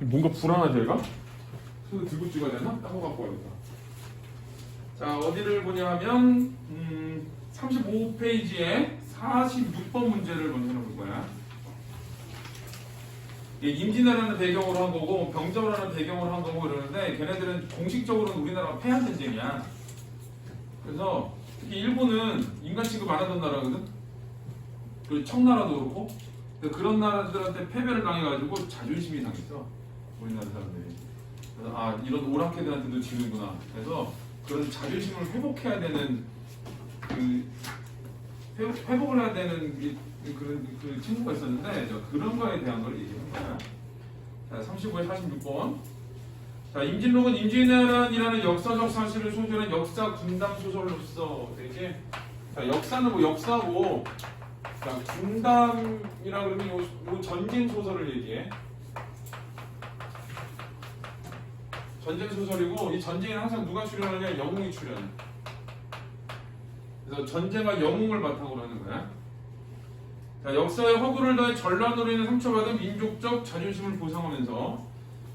뭔가 불안하지 얘가? 손을 들고 찍어야 되나? 딴거 갖고 와야겠다. 자, 어디를 보냐 하면 35페이지에 46번 문제를 먼저 볼 거야. 임진왜란을 배경으로 한 거고 병자호란을 배경으로 한 거고 그러는데 걔네들은 공식적으로는 우리나라가 패한 전쟁이야. 그래서 특히 일본은 인간 취급 안 하던 나라거든. 그리고 청나라도 그렇고 그런 나라들한테 패배를 당해가지고 자존심이 상했어. 우리나라 사람들이. 그래서 아 이런 오락캐들한테도 지는구나. 그래서 그런 자존심을 회복해야 되는 회복을 해야 되는 그런 그 친구가 있었는데 그런 거에 대한 걸 얘기하는 거야. 자, 35에 46번. 자, 임진록은 임진왜란이라는 역사적 사실을 소개하는 역사 군담 소설로서 되게 자, 역사는 뭐 역사고 자, 군담이라 그러면 요 전쟁 소설을 얘기해. 전쟁 소설이고 이 전쟁에는 항상 누가 출연하냐? 영웅이 출연해. 그래서 전쟁과 영웅을 바탕으로 하는 거야. 자, 역사의 허구를 더해 전란으로 인해 상처받은 민족적 자존심을 보상하면서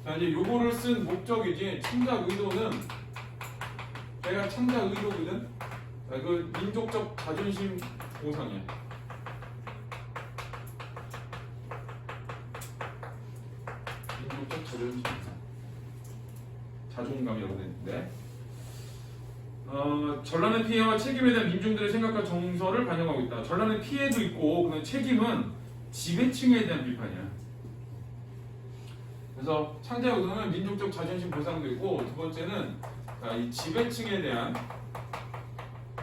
자, 이제 요거를 쓴 목적이지 창작 의도는 내가 창작 의도거든. 자, 그 민족적 자존심 보상이야. 민족적 자존심 자존감이라고 되는데 전란의 피해와 책임에 대한 민중들의 생각과 정서를 반영하고 있다. 전란의 피해도 있고 그다음에 책임은 지배층에 대한 비판이야. 그래서 창작 의도는 민족적 자존심 보상도 있고 두 번째는 이 지배층에 대한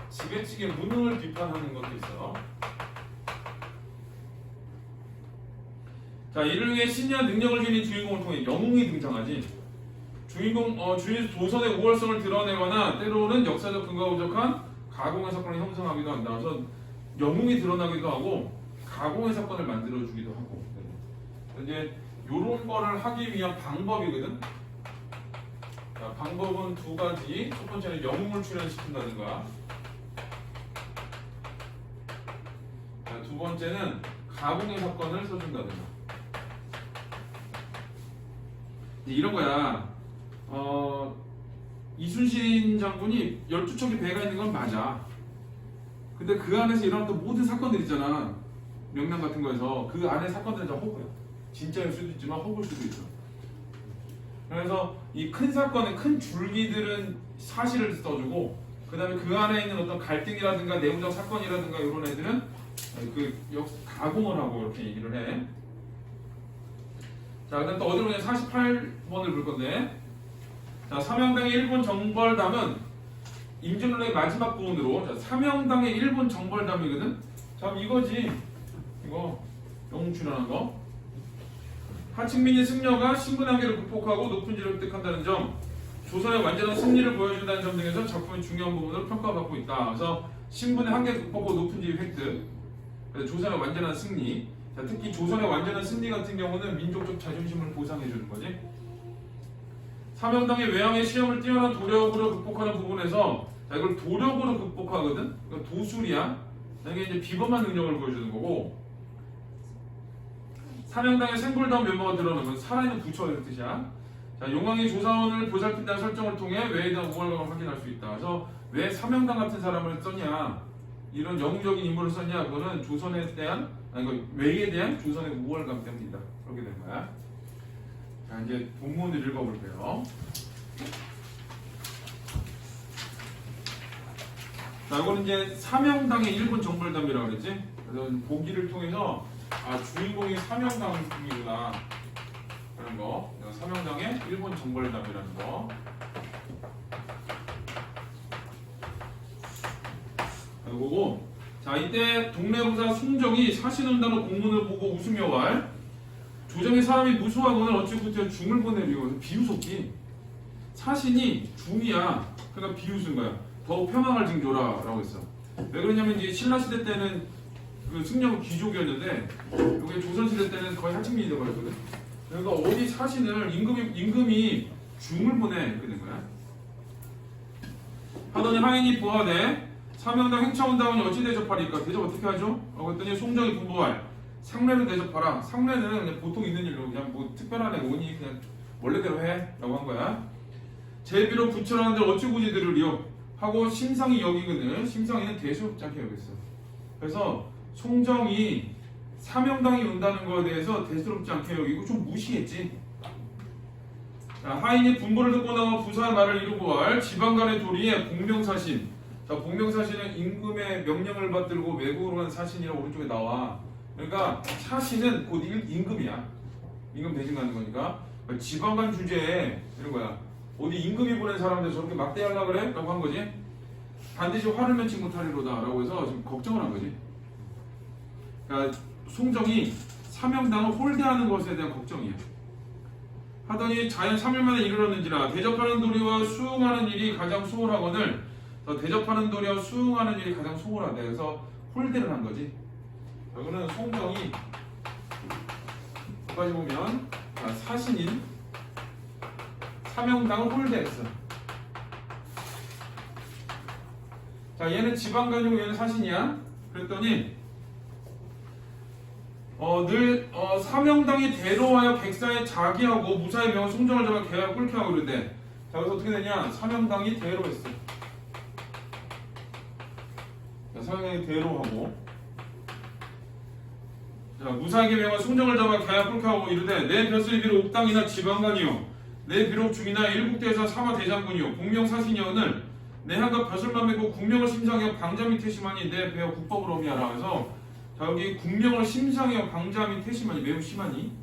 지배층의 무능을 비판하는 것도 있어. 자, 이를 위해 신비한 능력을 지닌 주인공을 통해 영웅이 등장하지. 주인 도선의 우월성을 드러내거나 때로는 역사적 근거가 부족한 가공의 사건을 형성하기도 한다. 그래서 영웅이 드러나기도 하고 가공의 사건을 만들어주기도 하고. 이제 이런 거를 하기 위한 방법이거든. 자, 방법은 두 가지. 첫 번째는 영웅을 출연시킨다든가. 자, 두 번째는 가공의 사건을 써준다든가. 이런 거야. 이순신 장군이 12척의 배가 있는 건 맞아. 근데 그 안에서 일어났던 모든 사건들 있잖아. 명량 같은 거에서 그 안에 사건들은 다 허구야. 진짜일 수도 있지만 허구일 수도 있어. 그래서 이 큰 사건의 큰 줄기들은 사실을 써주고 그 다음에 그 안에 있는 어떤 갈등이라든가 내부적 사건이라든가 이런 애들은 가공을 하고 이렇게 얘기를 해. 자, 그다음 또 어디로 그냥 48번을 볼 건데 자, 삼형당의 일본 정벌담은 임진왜란의 마지막 부분으로 자, 삼형당의 일본 정벌담이거든. 자, 이거지. 이거 영웅 출연한 거. 하층민의 승려가 신분 한계를 극복하고 높은 지를 획득한다는 점, 조선의 완전한 승리를 보여준다는 점 등에서 작품의 중요한 부분으로 평가받고 있다. 그래서 신분의 한계 극복과 높은 지위 획득, 그래서 조선의 완전한 승리. 자, 특히 조선의 완전한 승리 같은 경우는 민족적 자존심을 보상해주는 거지. 삼형당의 외양의 시험을 뛰어난 도력으로 극복하는 부분에서 자, 이걸 도력으로 극복하거든. 그러니까 도술이야. 이게 이제 비범한 능력을 보여주는 거고. 삼형당의 생불다운 면모가 드러나면 살아있는 부처가 될 뜻이야. 자, 용왕이 조사원을 보살핀다는 설정을 통해 외에 대한 우월감을 확인할 수 있다. 그래서 왜 삼형당 같은 사람을 썼냐, 이런 영웅적인 인물을 썼냐, 그거는 조선에 대한 외에 대한 조선의 우월감 때문이다. 그렇게 된 거야. 자, 이제 본문을 읽어볼게요. 자, 이거는 이제 삼형당의 일본 정벌담이라고 그랬지. 그래서 보기를 통해서 주인공이 삼형당이구나 그런 거. 삼형당의 일본 정벌담이라는 거. 그리고 자, 이때 동네부사 송정이 사신운다로 공문을 보고 웃으며 왈 조정의 사람이 무수하거늘 어찌 구태여 중을 보내리고. 비웃었기. 사신이 중이야. 그러니까 비웃은 거야. 더욱 평안할 징조라 라고 했어. 왜 그러냐면 이제 신라시대 때는 그 승려가 귀족이었는데 이게 조선시대 때는 거의 하층민이 되어버렸거든. 그러니까 어디 사신을 임금이 중을 보내 이렇게 된 거야. 하더니 하인이 부하되 삼형당 행차온다오니 어찌 대접하리까. 대접 어떻게 하죠? 그랬더니 송정이 분부할 상례로 대접하라. 상례는 그냥 보통 있는 일로 그냥 뭐 특별한 애 오니 그냥 원래대로 해라고 한 거야. 제비로 부처라는들 어찌 굳이 들으리요 하고 심상이 여기거든. 심상이는 대수롭지 않게 여겼어. 그래서 송정이 사명당이 온다는 거에 대해서 대수롭지 않게 여기고 좀 무시했지. 자, 하인이 분부를 듣고 나와 부사의 말을 이루고 할 지방간의 도리에 복명사신. 자, 복명사신은 임금의 명령을 받들고 외국으로 간 사신이라고 오른쪽에 나와. 그러니까 사신은 곧 임금이야. 임금 대신 가는 거니까. 지방간 주제에 이런 거야. 어디 임금이 보낸 사람들 저렇게 막대하려고 그래? 라고 한 거지. 반드시 화를 면치 못하리로다 라고 해서 지금 걱정을 한 거지. 그러니까 송정이 사명당을 홀대하는 것에 대한 걱정이야. 하더니 자연 3일 만에 이르렀는지라 대접하는 도리와 수응하는 일이 가장 수월하거늘 대접하는 도리와 수응하는 일이 가장 수월하다. 그래서 홀대를 한 거지. 이거는 송정이 여기까지 보면 사신인 사명당을 홀대했어. 자, 얘는 지방간이고 얘는 사신이야. 그랬더니 사명당이 대로하여 백사의 자기하고 무사의 명을 송정을 잡아 계약 꿀게 하고 그러대. 자, 그래서 어떻게 되냐? 사명당이 대로했어. 자, 사명당이 대로하고 자, 무사의 명을 송정을 잡아 계약 꿀게 하고 이르되 내 벼슬이 비록 옥당이나 지방간이요 내 비록 중이나 일국대에서 사마 대장군이요 공명사신이오늘 내 한갑 벼슬만 메고 국명을 심상하여 방자 및 태심하니 내 배어 국법을 어미하라. 그래서 자, 여기 국명을 심상하여 방자 및 태심하니 매우 심하니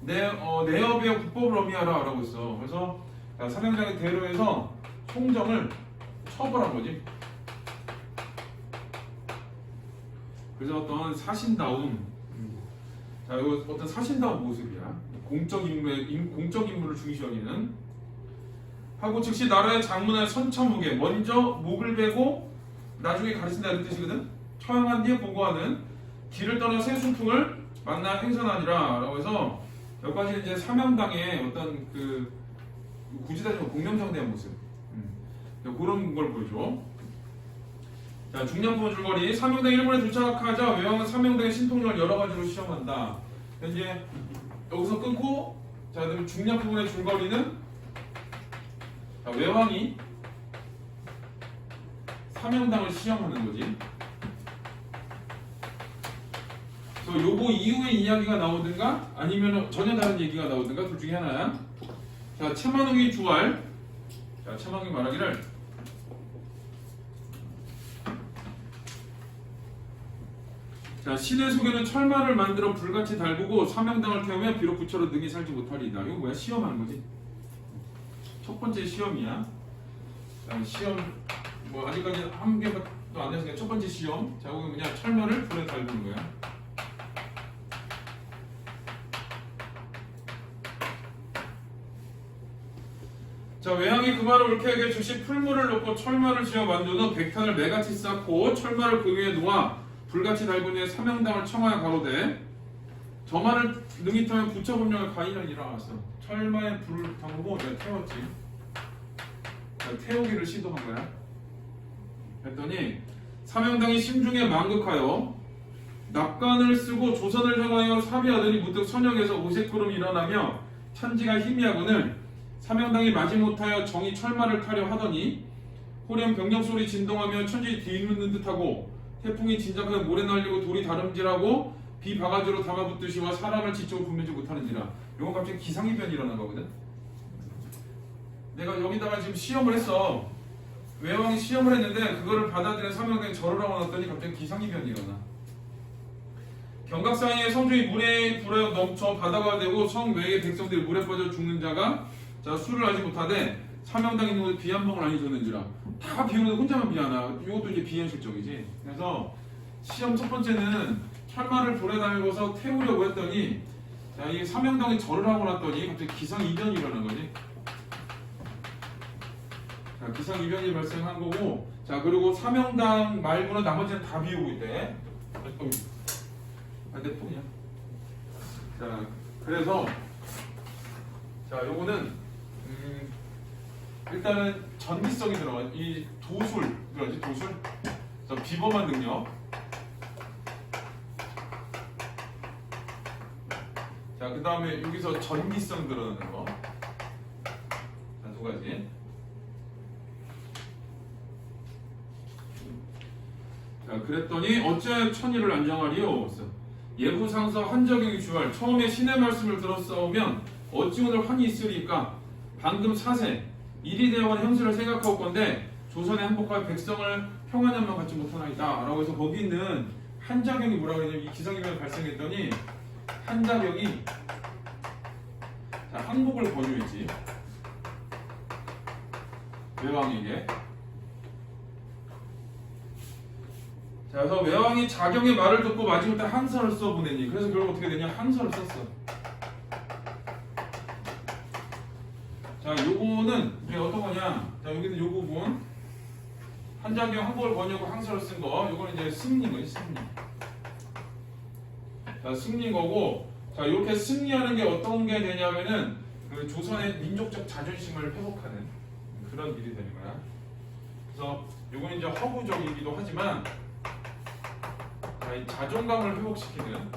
내어 배어 국법을 어미하라 라고 했어. 그래서 사명장의 대로에서 송정을 처벌한 거지. 그래서 어떤 사신다움, 자, 이거 어떤 사신다운 모습이야. 공적 인물을 중시 여기는 하고 즉시 나라의 장문의 선처무게 먼저 목을 베고 나중에 가르친다 이런 뜻이거든. 처형한 뒤에 보고하는 길을 떠나 새 순풍을 만나 행선하니라 라고 해서 여기까지 이제 사명당의 어떤 그 굳이 따지면 공명정대한 모습 그런 걸 보여줘. 자, 중량부분 줄거리 사명당 일본에 도착하자 외왕은 사명당의 신통력을 여러 가지로 시험한다. 이제 여기서 끊고 자, 그다음에 중량 부분의 줄거리는 자, 외왕이 사명당을 시험하는 거지. 그래서 요거 이후에 이야기가 나오든가 아니면 전혀 다른 얘기가 나오든가 둘 중에 하나야. 자, 채만웅이 주할. 자, 채만웅이 말하기를 자, 신의 속에는 철마를 만들어 불같이 달구고 사명당을 태우며 비록 부처로 능히 살지 못하리이다. 이거 뭐야? 시험하는 거지. 첫 번째 시험이야. 자, 시험 뭐 아직까지 한 개도 안 됐으니까 첫 번째 시험. 자, 여기 그냥 철마를 불에 달구는 거야. 자, 외왕이 그 말을 옳게 하게 주시 풀물을 넣고 철마를 지어 만드는 백탄을 매같이 쌓고 철마를 그 위에 놓아 불같이 달군 후에 사명당을 청하여 가로되 저 말을 능히 타면 부처 법령을 가인하니라 하였어. 철마에 불을 담그고 내가 태웠지. 태우기를 시도한 거야. 그랬더니 사명당이 심중에 망극하여 납관을 쓰고 조선을 향하여 사비하더니 문득 선역에서 오색구름이 일어나며 천지가 희미하거늘 사명당이 마지못하여 정이 철마를 타려 하더니 호련 병력소리 진동하며 천지 뒤늦는 듯하고 태풍이 진작하여 모래 날리고 돌이 다름질하고 비 바가지로 담아붙듯이와 사람을 지치고 분면지 못하는지라. 이건 갑자기 기상이변이 일어난 거거든. 내가 여기다가 지금 시험을 했어. 외왕이 시험을 했는데 그거를 받아들인 사명당이 절을 하고 났더니 갑자기 기상이변이 일어나. 경각 사이에 성중이 물에 불어 넘쳐 바다가 되고 성 외의 백성들이 물에 빠져 죽는 자가 자, 술을 알지 못하되 사명당 있는 곳에 비 한 방울 아니 줬는지라. 다 비오는데 혼자만 비 하나. 이것도 이제 비현실적이지. 그래서 시험 첫 번째는 철마를 불에 달고서 태우려고 했더니 자, 이 사명당이 절을 하고 났더니 갑자기 기상이변이 일어난 거지. 자, 기상이변이 발생한 거고 자, 그리고 사명당 말고는 나머지는 다 비 오고 있대. 내 폰이야. 자, 그래서 자, 요거는 일단은 전기성이 들어가. 이 도술, 그러지 도술. 비범한 능력. 자, 그 다음에 여기서 전기성 드러나는 거. 자, 두 가지. 자, 그랬더니 어째 천일을 안정하리요? 예부상서 한적용이 주할 처음에 신의 말씀을 들었사오면 어찌 오늘 환히 있으리까? 방금 사세 일이 되어간 형세를 생각하고 건데 조선의 한복과 백성을 평안함만 갖지 못하나이다 라고 해서 거기 있는 한자경이 뭐라고 했냐면 이 기상이변이 발생했더니 한자경이 자, 항복을 권유했지 외왕에게. 자, 그래서 외왕이 자경의 말을 듣고 마지못해 항서를 써보내니 그래서 결국 어떻게 되냐 항서를 썼어. 자, 요거는 이제 어떤 거냐? 자, 여기는 요 부분 한자경 항복을 권유하고 항서를 쓴 거, 요거는 이제 승리인 거지, 승리. 자, 승리인 거고, 자, 이렇게 승리하는 게 어떤 게 되냐면은 그 조선의 민족적 자존심을 회복하는 그런 일이 되는 거야. 그래서 요거는 이제 허구적이기도 하지만, 자, 이 자존감을 회복시키는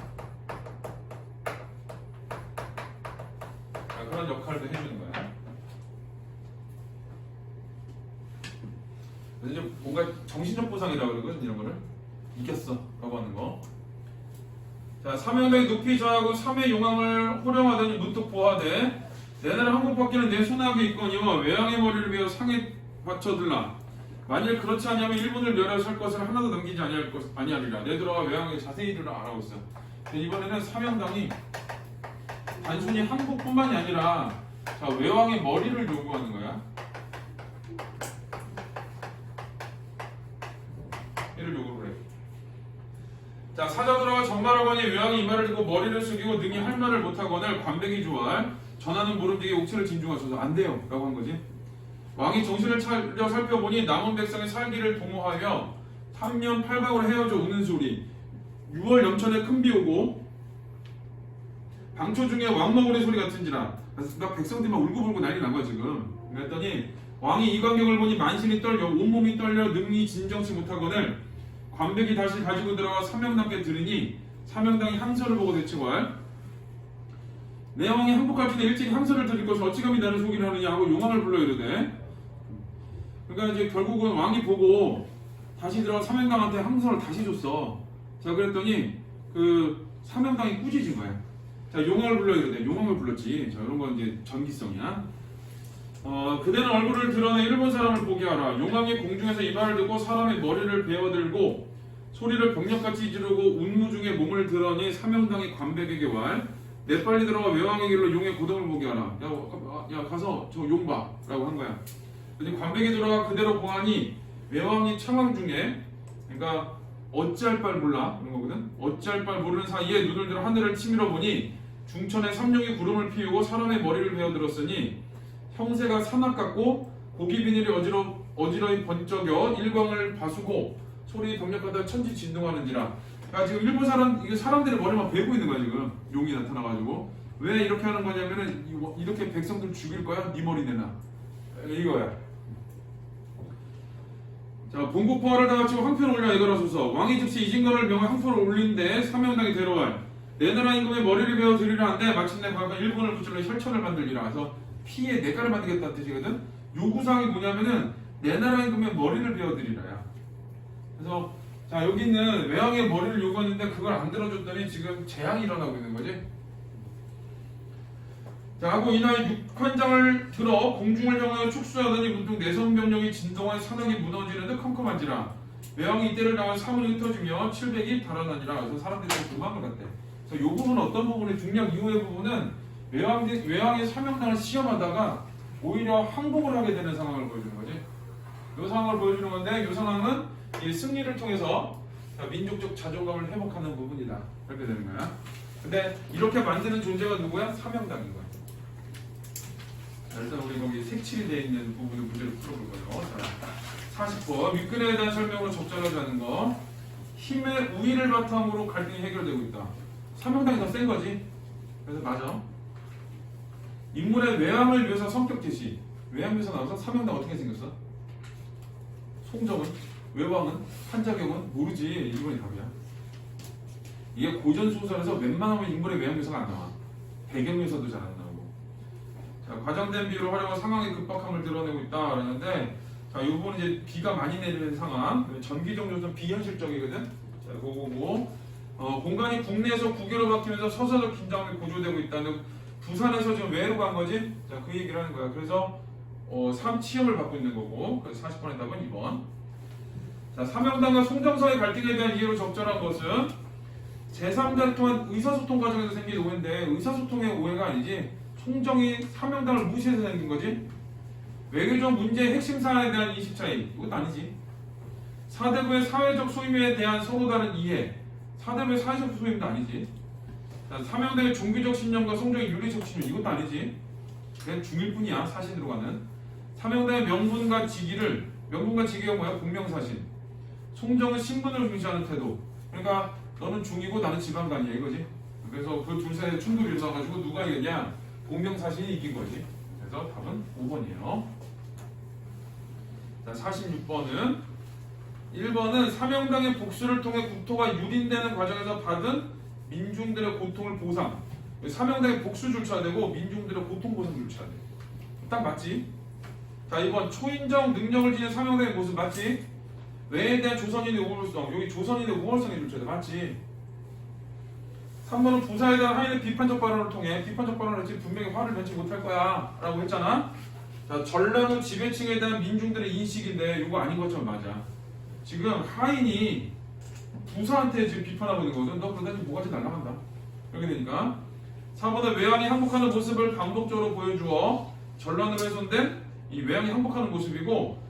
자, 그런 역할도 해주는 거야. 그래서 이제 뭔가 정신적 보상이라고 그러거든, 이런 거를. 이겼어 라고 하는 거. 자, 삼형당이 높이 저하고 삼의 용왕을 호령하더니 문득 보하되 내 나라 한국밖에는 내 손아귀에 있거니와 외왕의 머리를 베어 상에 받쳐들라. 만일 그렇지 않으면 일본을 멸하여 살 것을 하나도 남기지 아니하리라. 내 들어가 외왕에게 자세히 들으라 알아고 있어. 이번에는 삼형당이 단순히 한국뿐만이 아니라 자, 외왕의 머리를 요구하는 거야. 이를 요구를 해. 자, 사자 들어가 전말하거니 외왕이 이 말을 듣고 머리를 숙이고 능히 할 말을 못하거늘 관백이 좋아할 전하는 모름지기 옥체를 진중하소서. 안 돼요 라고 한 거지. 왕이 정신을 차려 살펴보니 남은 백성의 살기를 도모하여 3년 8박으로 헤어져 우는 소리 6월 염천에 큰 비 오고 방초 중에 왕먹으리 소리 같은지라. 그러니까 백성들이 막 울고불고 난리 난 거야 지금. 그랬더니 왕이 이 광경을 보니 만신이 떨려 온몸이 떨려 능히 진정치 못하거늘 관백이 다시 가지고 들어가 삼형당께 들으니 삼형당이 항서를 보고 대치할 내 왕이 항복할 때에 일찍 항서를 드릴 것을 어찌 감히 나를 속이려 하느냐 하고 용왕을 불러 이르되. 그러니까 이제 결국은 왕이 보고 다시 들어가 삼형당한테 항서를 다시 줬어. 자, 그랬더니 그 삼형당이 꾸짖은 거야. 자, 용왕을 불러 이르되. 용왕을 불렀지. 자, 이런 건 이제 전기성이야. 그대는 얼굴을 드러내 일본 사람을 보게 하라. 용왕이 공중에서 이 말을 듣고 사람의 머리를 베어들고 소리를 병력같이 지르고 운무 중에 몸을 드러니 삼형당이 관백에게 왈. 내 빨리 들어가 외왕의 길로 용의 고동을 보게 하라. 야 가서 저 용 봐 라고 한 거야. 근데 관백에 들어가 그대로 보아니 외왕이 창왕 중에 그러니까 어찌할 바를 몰라 그런 거거든. 어찌할 바를 모르는 사이에 눈을 들어 하늘을 치밀어 보니 중천에 삼룡이 구름을 피우고 사람의 머리를 베어들었으니 형세가 산악 같고 고기 비늘이 어지러이 번쩍여 일광을 바수고 소리 병력하다 천지 진동하는지라. 그러니까 지금 일본 사람들의 머리만 베고 있는 거야 지금. 용이 나타나가지고. 왜 이렇게 하는 거냐면은 이렇게 백성들 죽일 거야? 네 머리 내놔 이거야. 자, 본국포화를 다같이 황편 올려 이거라소서. 왕이 즉시 이진거를 명해 황편을 올린데 삼형당이 데려갈 내 나라 임금의 머리를 베어 드리려 한데 마침내 과연 일본을 붙들러 혈천을 만들리라. 그래서 피에 내가를 만들겠다는 뜻이거든. 요구사항이 뭐냐면은 내 나라 임금의 머리를 베어 드리라야. 그래서 자, 여기 있는 외왕의 머리를 요구했는데 그걸 안 들어줬더니 지금 재앙이 일어나고 있는 거지. 자, 하고 이날 육환장을 들어 공중을 향하여 축수하더니 문득 내성병력이 진동하여 산악이 무너지는 듯 컴컴한지라. 외왕이 이때를 당하여 사문이 흩어지며 700이 달아나니라. 그래서 사람들이 도망을 갔대. 그래서 이 부분은 어떤 부분이 중략 이후의 부분은 외왕의 사명당을 시험하다가 오히려 항복을 하게 되는 상황을 보여주는 거지. 이 상황을 보여주는 건데 이 상황은 이 승리를 통해서 민족적 자존감을 회복하는 부분이다. 이렇게 되는 거야. 근데 이렇게 만드는 존재가 누구야? 삼형당인 거야. 자, 일단 우리 거기 색칠이 되어 있는 부분을 문제를 풀어볼 거예요. 자, 40번 윗근에 대한 설명으로 적절하지 않은 거. 힘의 우위를 바탕으로 갈등이 해결되고 있다. 삼형당이 더 센 거지. 그래서 맞아. 인물의 외함을 위해서 성격 제시. 외함에서 나와서 삼형당 어떻게 생겼어? 송정은? 외왕은? 한자경은? 모르지. 1번이 답이야. 이게 고전 소설에서 웬만하면 인물의 외향 묘사가 안 나와. 배경에서도 잘 안 나오고. 자, 과장된 비율을 활용한 상황의 급박함을 드러내고 있다라는데, 자, 이 부분은 이제 비가 많이 내리는 상황, 전기적 요소는 비현실적이거든. 자, 그거고, 공간이 국내에서 국외로 바뀌면서 서서히 긴장감이 고조되고 있다는, 부산에서 지금 외로 간 거지? 자, 그 얘기를 하는 거야. 그래서 3치형을 받고 있는 거고, 그래서 40번의 답은 2번. 자, 사명당과 송정서의 갈등에 대한 이해로 적절한 것은 제3자를 통한 의사소통 과정에서 생긴 오해인데, 의사소통의 오해가 아니지 송정이 사명당을 무시해서 생긴 거지. 외교적 문제의 핵심 사안에 대한 인식 차이, 이것도 아니지. 사대부의 사회적 소임에 대한 서로 다른 이해, 사대부의 사회적 소임도 아니지. 자, 사명당의 종교적 신념과 송정의 윤리적 신념, 이것도 아니지. 그냥 중일 뿐이야. 사신으로 가는. 사명당의 명분과 직위가 뭐야? 공명사신. 송정은 신분을 중시하는 태도. 그러니까 너는 중이고 나는 지방간이야 이거지. 그래서 그 둘 사이에 충돌이 일어나가지고 누가 이겼냐? 공명사신이 이긴 거지. 그래서 답은 5번이에요. 자, 46번은 1번은 사명당의 복수를 통해 국토가 유린되는 과정에서 받은 민중들의 고통을 보상. 사명당의 복수 줄쳐야 되고 민중들의 고통 보상 줄쳐야 돼. 딱 맞지? 자, 2번 초인적 능력을 지닌 사명당의 모습 맞지? 외에 대한 조선인의 우월성, 여기 조선인의 우월성이 줄쳐야 돼. 맞지? 3번은 부사에 대한 하인의 비판적 발언을 통해, 비판적 발언을 했지 분명히 화를 내지 못할 거야 라고 했잖아. 자, 전란 후 지배층에 대한 민중들의 인식인데 이거 아닌 것처럼 맞아. 지금 하인이 부사한테 지금 비판하고 있는 거거든. 너 그러다 지금 뭐가지 날라간다 이렇게 되니까. 4번은 외왕이 항복하는 모습을 반복적으로 보여주어 전란으로 훼손된 이 외왕이 항복하는 모습이고,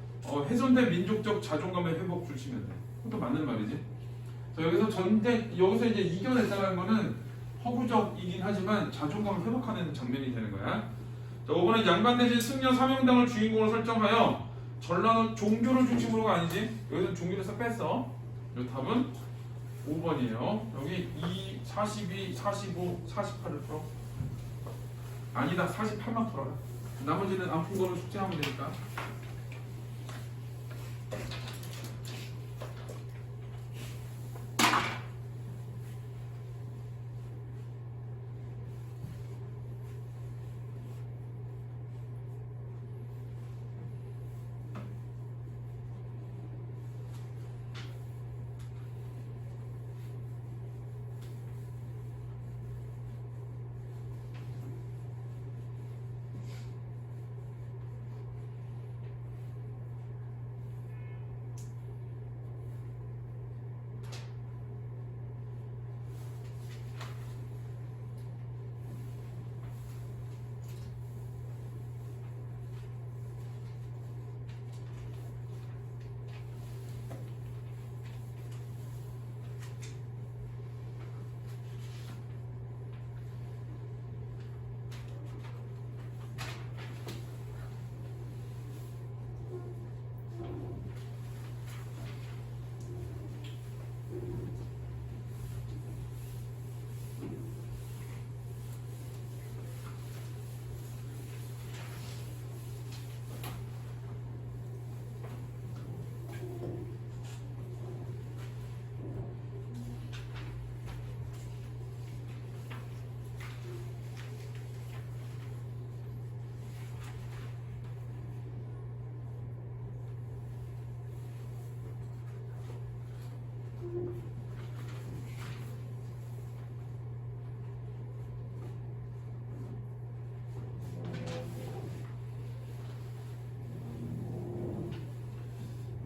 훼손된 민족적 자존감의 회복 주시면 돼. 그것도 맞는 말이지. 자, 여기서 이제 이겨냈다는 거는 허구적이긴 하지만 자존감을 회복하는 장면이 되는 거야. 자, 5번은 양반대신 승려 사명당을 주인공으로 설정하여 전란은 종교를 중심으로가 아니지. 여기서 종교를 싹 뺐어. 이 답은 5번이에요. 여기 2, 42, 45, 48을 풀어. 아니다, 48만 풀어라. 나머지는 안 푼 거는 숙제하면 되니까.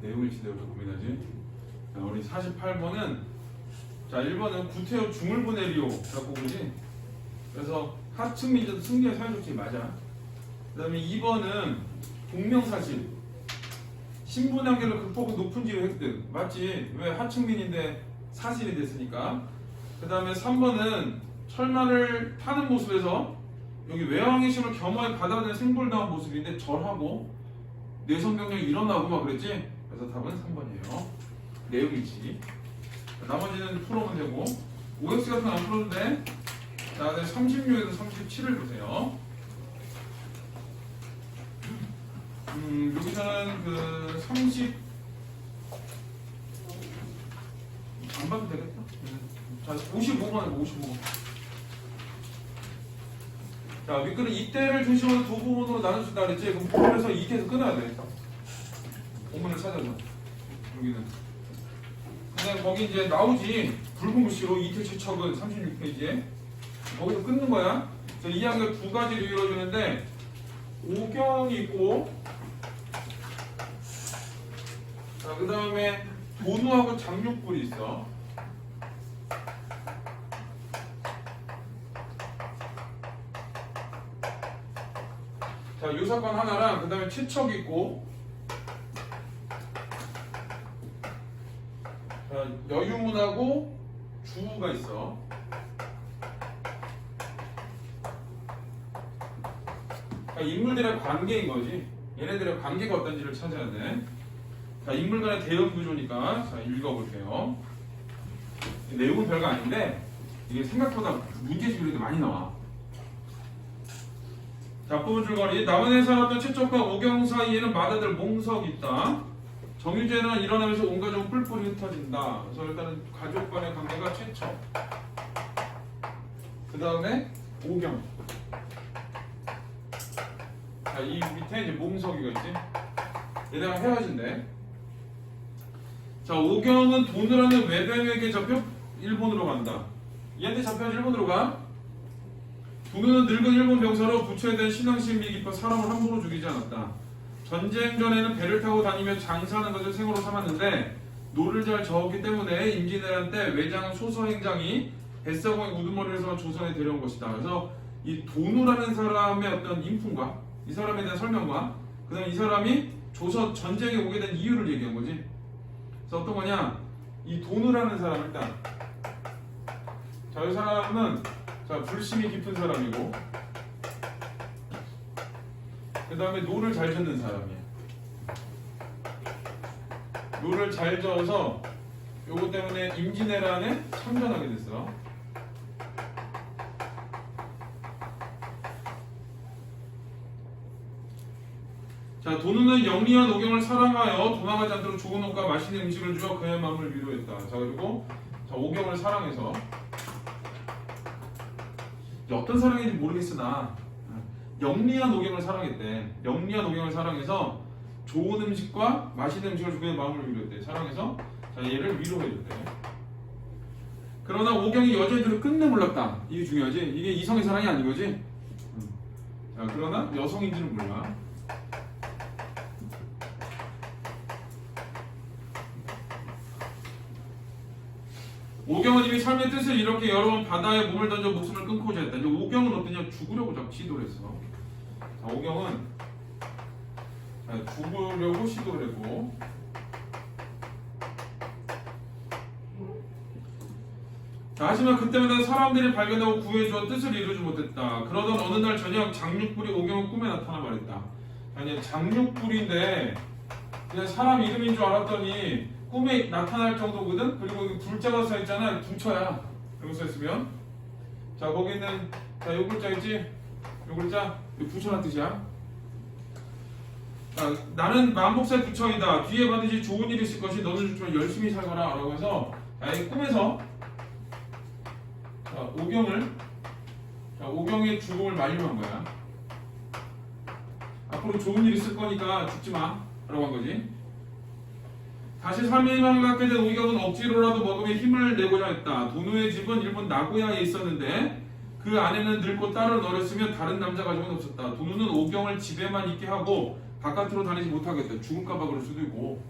내용을 지대부터 고민하지. 자, 우리 48번은, 자, 1번은 구태여 중을 보내리오라고 보지. 그래서 하층민족 승리의 사회조치 맞아. 그 다음에 2번은 공명사실, 신분관계를 극복한 높은 지위 획득 맞지? 왜 하층민인데 사실이 됐으니까. 그 다음에 3번은 철마를 타는 모습에서 여기 외왕의 심을 겸허히 받아들이는 생불당한 모습인데 절하고 내성병력이 일어나고 막 그랬지? 그래서 답은 3번이에요. 내용이지. 나머지는 풀어보면 되고, OX 같은 거 안 풀어도 돼. 자, 36에서 37을 보세요. 여기서는 그 30, 안 봐도 되겠다. 자, 55번, 55번. 자, 밑글은 이때를 중심으로 두 부분으로 나눠준다 그랬지? 그럼 부분에서 이때에서 끊어야 돼. 본문을 찾아서. 여기는. 근데 거기 이제 나오지. 붉은 글씨로 이태 최척은 36페이지에. 거기서 끊는 거야. 자, 이 이야기가 두 가지로 이루어지는데, 오경이 있고, 자, 그 다음에 도누하고 장육불이 있어. 자, 요 사건 하나랑 그 다음에 최척이 있고, 자, 여유문하고 주우가 있어. 자, 인물들의 관계인 거지. 얘네들의 관계가 어떤지를 찾아야 돼. 자, 인물 간의 대응 구조니까 자, 읽어볼게요. 내용은 별거 아닌데 이게 생각보다 문제집이 이렇게 많이 나와. 자, 앞부분 줄거리. 남원에 살았던 최척과 오경 사이에는 맏아들 몽석이 있다. 정유재는 일어나면서 온 가족 뿔뿔이 흩어진다. 그래서 일단은 가족 간의 관계가 최척. 그 다음에 오경. 자, 이 밑에 이제 몽석이가 있지. 얘네가 헤어진대. 자, 오경은 돈을 하는 외병에게 잡혀 일본으로 간다. 얘한테 잡혀서 일본으로 가. 도누는 늙은 일본 병사로 부처에 대한 신앙심이 깊어 사람을 함부로 죽이지 않았다. 전쟁 전에는 배를 타고 다니며 장사하는 것을 생으로 삼았는데 노를 잘 저었기 때문에 임진왜란 때 외장 소서행장이 뱃사공의 우두머리에서 조선에 데려온 것이다. 그래서 이 도누라는 사람의 어떤 인품과 이 사람에 대한 설명과 그 다음에 이 사람이 조선 전쟁에 오게 된 이유를 얘기한 거지. 그래서 어떤 거냐, 이 도누라는 사람 일단 자, 이 사람은 자, 불심이 깊은 사람이고 그 다음에 노를 잘 젓는 사람이야. 노를 잘 저어서 요거 때문에 임진왜란에 참전하게 됐어. 자, 도누는 영리한 오경을 사랑하여 도망하지 않도록 좋은 옷과 맛있는 음식을 주어 그의 마음을 위로했다. 자, 그리고 자, 오경을 사랑해서 어떤 사랑인지 모르겠으나 영리한 오경을 사랑했대. 영리한 오경을 사랑해서 좋은 음식과 맛있는 음식을 주고 그의 마음을 위로했대. 사랑해서 자, 얘를 위로해줬대. 그러나 오경이 여자애들을 끝내 몰랐다. 이게 중요하지. 이게 이성의 사랑이 아닌 거지. 자, 그러나 여성인지는 몰라. 오경은 이미 삶의 뜻을 이렇게 여러 번 바다에 몸을 던져 목숨을 끊고자 했다. 이제 오경은 어떠냐? 죽으려고 자꾸 시도를 했어. 자, 오경은 자, 죽으려고 시도를 했고, 자, 하지만 그때마다 사람들이 발견하고 구해주어 뜻을 이루지 못했다. 그러던 어느 날 저녁 장육불이 오경은 꿈에 나타나 말했다. 아니, 장육불인데 그냥 사람 이름인 줄 알았더니 꿈에 나타날 정도거든. 그리고 여기 불자가 써 있잖아. 붕쳐야. 여기 써 있으면 자, 거기는 자, 요 글자 있지? 요 글자 부처란 뜻이야. 자, 나는 만복살 부처이다. 뒤에 반드시 좋은 일이 있을 것이 너는 죽지만 열심히 살거라 라고 해서 자, 이 꿈에서 자, 오경의 죽음을 만류한 거야. 앞으로 좋은 일 있을 거니까 죽지 마 라고 한 거지. 다시 삶의 희망을 갖게 된 오경은 억지로라도 먹으며 힘을 내고자 했다. 도누의 집은 일본 나고야에 있었는데 그 안에는 늙고 딸을 어렸으며 다른 남자 가족은 없었다. 도누는 오경을 집에만 있게 하고 바깥으로 다니지 못하게 했다. 죽을까봐 그럴 수도 있고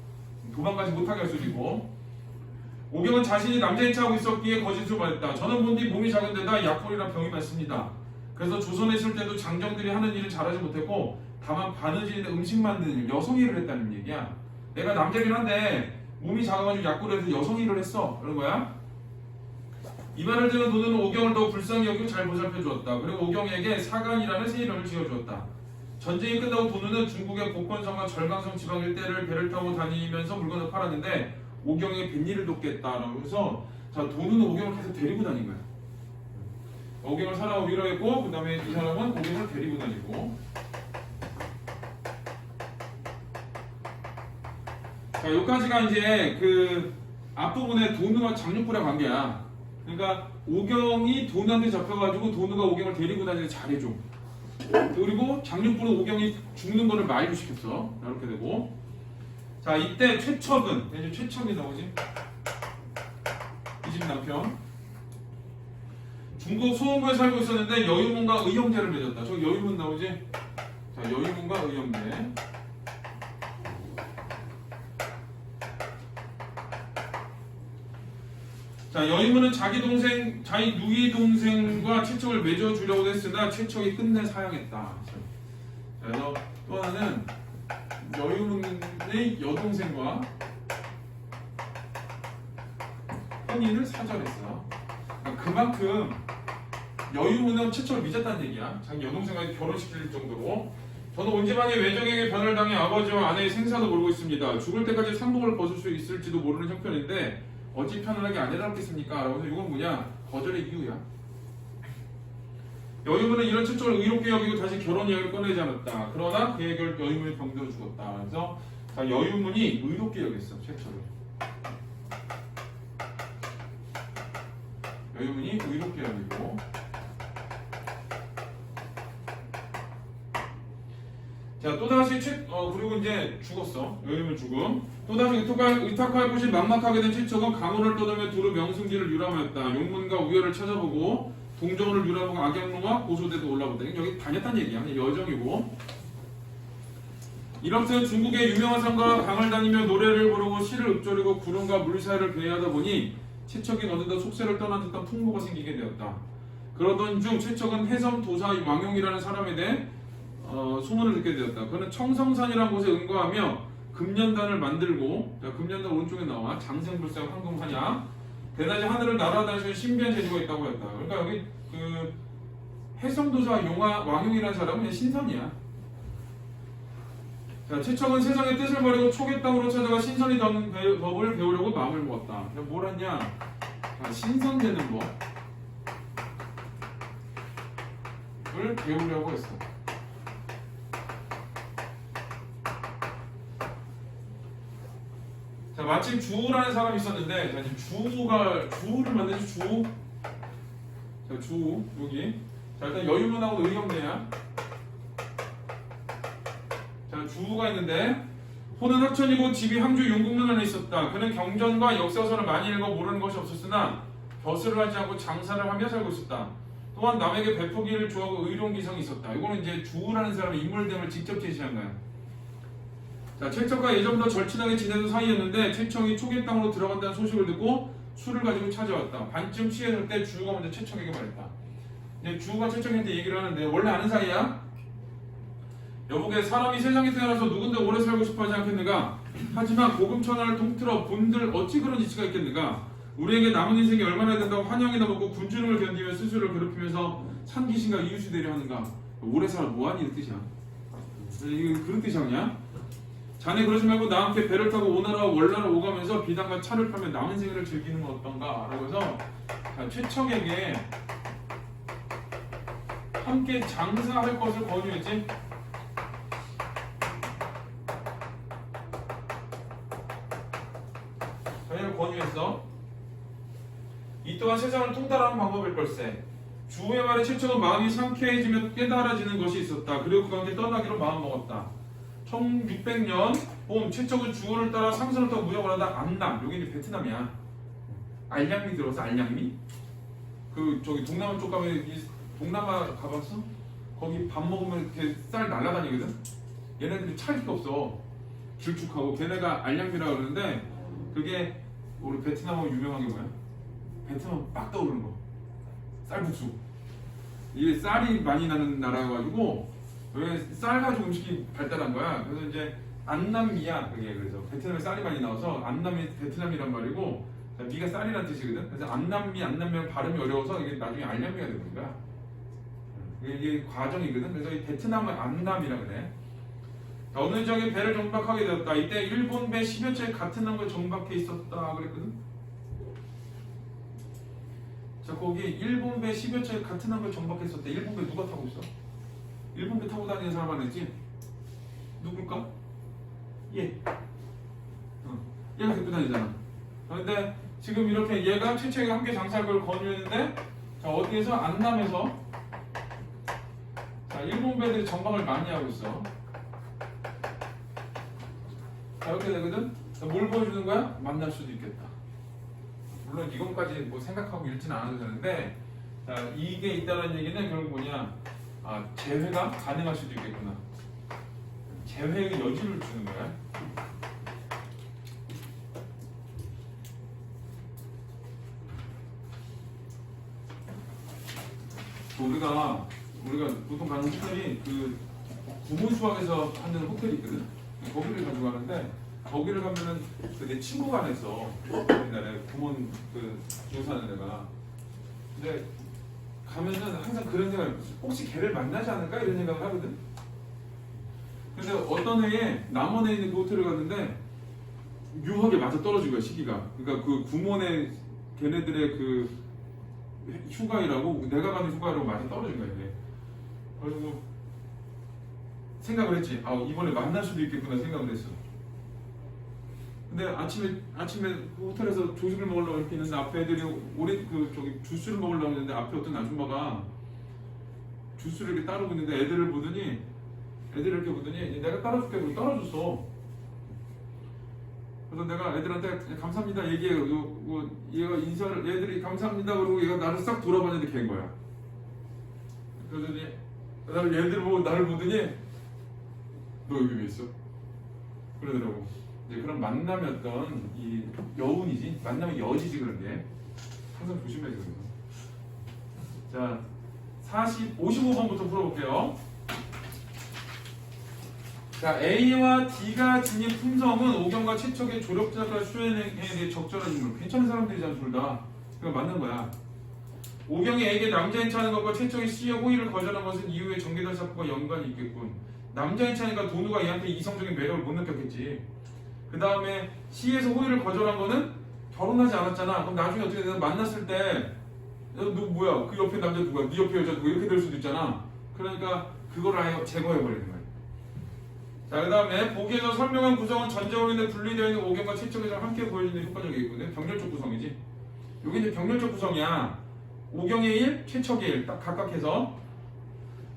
도망가지 못하게 할 수도 있고. 오경은 자신이 남자인 척하고 있었기에 거짓으로 말했다. 저는 본디 몸이 작은 데다 약골이라 병이 많습니다. 그래서 조선에 있을 때도 장정들이 하는 일을 잘하지 못했고 다만 바느질이나 음식 만드는 일, 여성 일을 했다는 얘기야. 내가 남자긴 한데 몸이 작아가지고 약골에서 여성 일을 했어. 그런 거야. 이 말을 들은 도누는 오경을 더 불쌍히 여기고 잘 보살펴 주었다. 그리고 오경에게 사간이라는 새 이름을 지어주었다. 전쟁이 끝나고 도누는 중국의 복건성과 절강성 지방 일대를 배를 타고 다니면서 물건을 팔았는데 오경에게 뱃일을 돕겠다라고 해서 자, 도누는 오경을 계속 데리고 다닌 거야. 오경을 사랑하고 위로했고 그 다음에 이 사람은 오경을 데리고 다니고. 자, 여기까지가 이제 그 앞부분에 도누와 장육불의 관계야. 그러니까 오경이 도누한테 잡혀가지고 도누가 오경을 데리고 다니는 잘해줘. 그리고 장육부는 오경이 죽는 거를 만류시켰어. 이렇게 되고. 자, 이때 최척은 이제 최척이 나오지. 이 집 남편. 중국 소원구에 살고 있었는데 여유문과 의형제를 맺었다. 저 여유문 나오지? 자, 여유문과 의형제. 자, 여유문은 자기 누이 동생과 최척을 맺어주려고 했으나 최척이 끝내 사양했다. 그래서 또 하나는 여유문의 여동생과 혼인을 사절했어. 그러니까 그만큼 여유문은 최척을 믿었다는 얘기야. 자기 여동생과 결혼시킬 정도로. 저는 온 집안이 외적에게 변을 당해 아버지와 아내의 생사도 모르고 있습니다. 죽을 때까지 상복을 벗을 수 있을지도 모르는 형편인데 어찌 편안하게 안 해놨겠습니까? 라고 해서 이건 뭐냐? 거절의 이유야. 여유문은 이런 최척을 의롭게 여기고 다시 결혼 이야기를 꺼내지 않았다. 그러나 그의 결 여유문이 병들어 죽었다. 그래서 자, 여유문이 의롭게 여겼어. 최척을. 여유문이 의롭게 여기고. 자, 또다시 그리고 이제 죽었어. 여유문 죽음. 또다시 의탁할 곳이 막막하게 된 최척은 강호를 떠돌며 두루 명승지를 유람하였다. 용문과 우열을 찾아보고 동정을 유람하고 악양로와 고소대도 올라본다. 여기 다녔다는 얘기야. 여정이고. 이렇듯 중국의 유명한 산과 강을 다니며 노래를 부르고 시를 읊조리고 구름과 물 사이를 배회하다 보니 최척이 어느덧 속세를 떠난 듯한 풍모가 생기게 되었다. 그러던 중 최척은 해섬 도사 왕용이라는 사람에 대해 소문을 듣게 되었다. 그는 청성산이라는 곳에 응거하며 금년단을 만들고, 자, 금년단 오른쪽에 나와 장생불상 황금환야 대낮에 하늘을 날아다니는 신비한 재주가 있다고 했다. 그러니까 여기 그 해섬도사 왕용이라는 사람은 신선이야. 자, 최척은 세상의 뜻을 버리고 초계 땅으로 찾아가 신선이 덮는 법을 배우려고 마음을 먹었다. 뭘 했냐? 자, 신선되는 법을 배우려고 했어. 자, 마침 주우라는 사람이 있었는데, 자, 지금 주우를 만드는 주우. 자, 주우 여기. 자, 일단 여유문하고 의형제야. 자, 주우가 있는데 호는 학천이고 집이 항주 용국문 안에 있었다. 그는 경전과 역사서를 많이 읽어 모르는 것이 없었으나 벼슬을 하지 않고 장사를 하며 살고 있었다. 또한 남에게 베푸기를 좋아하고 의로운 기성이 있었다. 이거는 이제 주우라는 사람의 인물됨을 직접 제시한 거야. 자, 최척과 예전부터 절친하게 지내던 사이였는데 최척이 초계 땅으로 들어간다는 소식을 듣고 술을 가지고 찾아왔다. 반쯤 취했을 때 주우가 먼저 최척에게 말했다. 이제 주우가 최척한테 얘기를 하는데 원래 아는 사이야? 여보게 사람이 세상에 태어나서 누군데 오래 살고 싶어하지 않겠는가? 하지만 고금천하를 통틀어 본들 어찌 그런 이치가 있겠는가? 우리에게 남은 인생이 얼마나 된다고 환영이나 먹고 군주름을 견디며 스스로를 괴롭히면서 산 귀신과 이웃이 되려 하는가? 오래 살아 뭐하니? 이 뜻이야. 이거 그런 뜻이 아니야? 자네 그러지 말고 나와 함께 배를 타고 오나라와 월나라 오가면서 비단과 차를 팔며 남은 생애를 즐기는 건 어떤가? 라고 해서 최척에게 함께 장사할 것을 권유했지. 자기를 권유했어. 이 또한 세상을 통달하는 방법일 걸세. 주의 말에 최척은 마음이 상쾌해지며 깨달아지는 것이 있었다. 그리고 그와 함께 떠나기로 마음먹었다. 1600년 봄 최척은 주호를 따라 상선을 타고 무역을 하다 안남, 여기 이제 베트남이야. 알량미 들어서 알량미? 그 저기 동남아 쪽 가면 동남아 가봤어? 거기 밥 먹으면 이렇게 쌀 날아다니거든? 얘네들이 차리가 없어. 길쭉하고 걔네가 알량미라 그러는데 그게 우리 베트남하고 유명한 게 뭐야? 베트남 막 떠오르는 거. 쌀국수. 이게 쌀이 많이 나는 나라여가지고 왜 쌀 가지고 음식이 발달한 거야. 그래서 이제 안남미야 그게. 그래서 베트남에 쌀이 많이 나와서 안남이 베트남이란 말이고 미가 쌀이란 뜻이거든. 그래서 안남미랑 발음이 어려워서 이게 나중에 알량미가 되는 거야. 이게 과정이거든. 그래서 이 베트남은 안남이라 그래. 어느 지역에 배를 정박하게 되었다. 이때 일본 배 10여 채 같은 항구에 정박해 있었다 그랬거든. 자, 거기 일본 배 10여 채 같은 항구에 정박했었대. 일본 배 누가 타고 있어? 일본 배 타고 다니는 사람 아니지? 누굴까? 얘. 얘가 데리고 다니잖아. 그런데 지금 이렇게 얘가 최초에 함께 장사할 걸 권유했는데, 자, 어디에서? 안남에서. 자, 자, 일본 배들이 점검을 많이 하고 있어. 자, 이렇게 되거든? 뭘 보여주는 거야? 만날 수도 있겠다. 물론 이것까지 뭐 생각하고 읽지는 않아도 되는데, 자, 이게 있다는 얘기는 결국 뭐냐? 아, 재회가 가능할 수도 있겠구나. 재회의 여지를 주는 거야. 우리가 보통 가는 호텔이 그 구문수학에서 하는 호텔이 있거든. 거기를 가지고 가는데 거기를 가면은 그 내 친구가 안 했어. 옛날에 구몬 그 교사는 데가. 근데 가면은 항상 그런 생각을 했어. 혹시 걔를 만나지 않을까 이런 생각을 하거든. 근데 어떤 해에 남원에 있는 그 호텔을 갔는데 묘하게 맞아 떨어진 거야 시기가. 그러니까 그 구몬의 걔네들의 그 휴가이라고 내가 가는 휴가라고 맞아 떨어진 거야 이게. 그래서 생각을 했지. 아 이번에 만날 수도 있겠구나 생각을 했어. 근데 아침에 그 호텔에서 조식을 먹으려고 이렇게 있는데 앞에 애들이 저기 주스를 먹으려고 했는데 앞에 어떤 아줌마가 주스를 이렇게 따르고 있는데 애들을 이렇게 보더니 내가 따라줄게 그러고 따라줬어. 그래서 내가 애들한테 감사합니다 얘기해요. 얘가 인사를 애들이 감사합니다 그러고 얘가 나를 싹 돌아봤는데 걔인 거야. 그러더니 얘들 보고 나를 보더니 너 여기 왜 있어? 그러더라고. 이제 그런 만남이 어떤 이 여운이지, 만남의 여지지 그런 게 항상 조심해야 되거든요. 자, 55번부터 풀어볼게요. 자, A와 D가 지닌 품성은 오경과 최척의 조력자가 수행에 대해 적절한 인물. 괜찮은 사람들이잖아 둘 다. 그러니까 맞는 거야. 오경이 A에게 남자인 차는 것과 최척이 C의 호의를 거절한 것은 이후에 전개될 사건과 연관이 있겠군. 남자인 차니까 도누가 얘한테 이성적인 매력을 못 느꼈겠지. 그 다음에 C에서 호의를 거절한 거는 결혼하지 않았잖아. 그럼 나중에 어떻게 되나 만났을 때 너 뭐야? 그 옆에 남자 누구야? 네 옆에 여자 누구야? 이렇게 될 수도 있잖아. 그러니까 그걸 아예 제거해버리는 거야. 자, 그 다음에 보기에서 설명한 구성은 전제로 인해 분리되어 있는 오경과 최척에서 함께 보여지는 효과적이거든요. 병렬적 구성이지. 여기 이제 병렬적 구성이야. 오경의 일, 최척의 일 딱 각각 해서.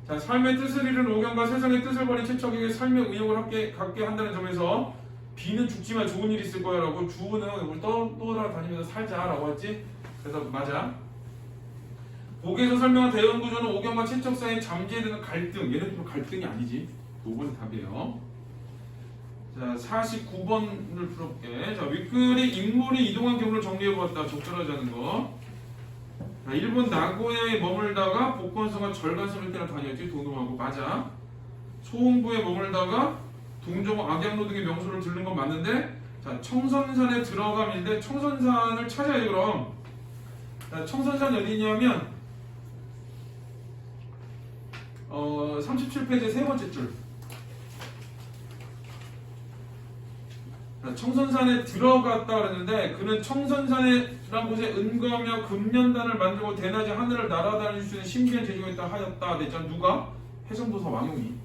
자, 삶의 뜻을 잃은 오경과 세상의 뜻을 버린 최척에게 삶의 의욕을 갖게 한다는 점에서 B는 죽지만 좋은 일이 있을 거야 라고 주우는 우리 떠돌아다니면서 살자 라고 했지. 그래서 맞아. 보기에서 설명한 대응 구조는 오경과 최척 사이에 잠재되는 갈등, 얘네들은 갈등이 아니지. 5번이 답이에요. 자, 49번을 풀어볼게. 자, 윗글이 인물이 이동한 경우를 정리해보았다. 적절하지 않은 거. 자, 일본 나고야에 머물다가 복권성과 절간성일 때나 다녔지. 도노하고 맞아. 소홍부에 머물다가 동종 악양로 등의 명소를 들른 건 맞는데, 자, 청선산에 들어가는데 청선산을 찾아야 그럼. 자, 청선산 어디냐면 37페이지 세 번째 줄. 청선산에 들어갔다 그랬는데 그는 청선산이라는 곳에 은거하며 금년단을 만들고 대낮에 하늘을 날아다닐 수 있는 신비한 재주가 있다 하였다. 됐잖아. 누가? 해성도사 왕용이.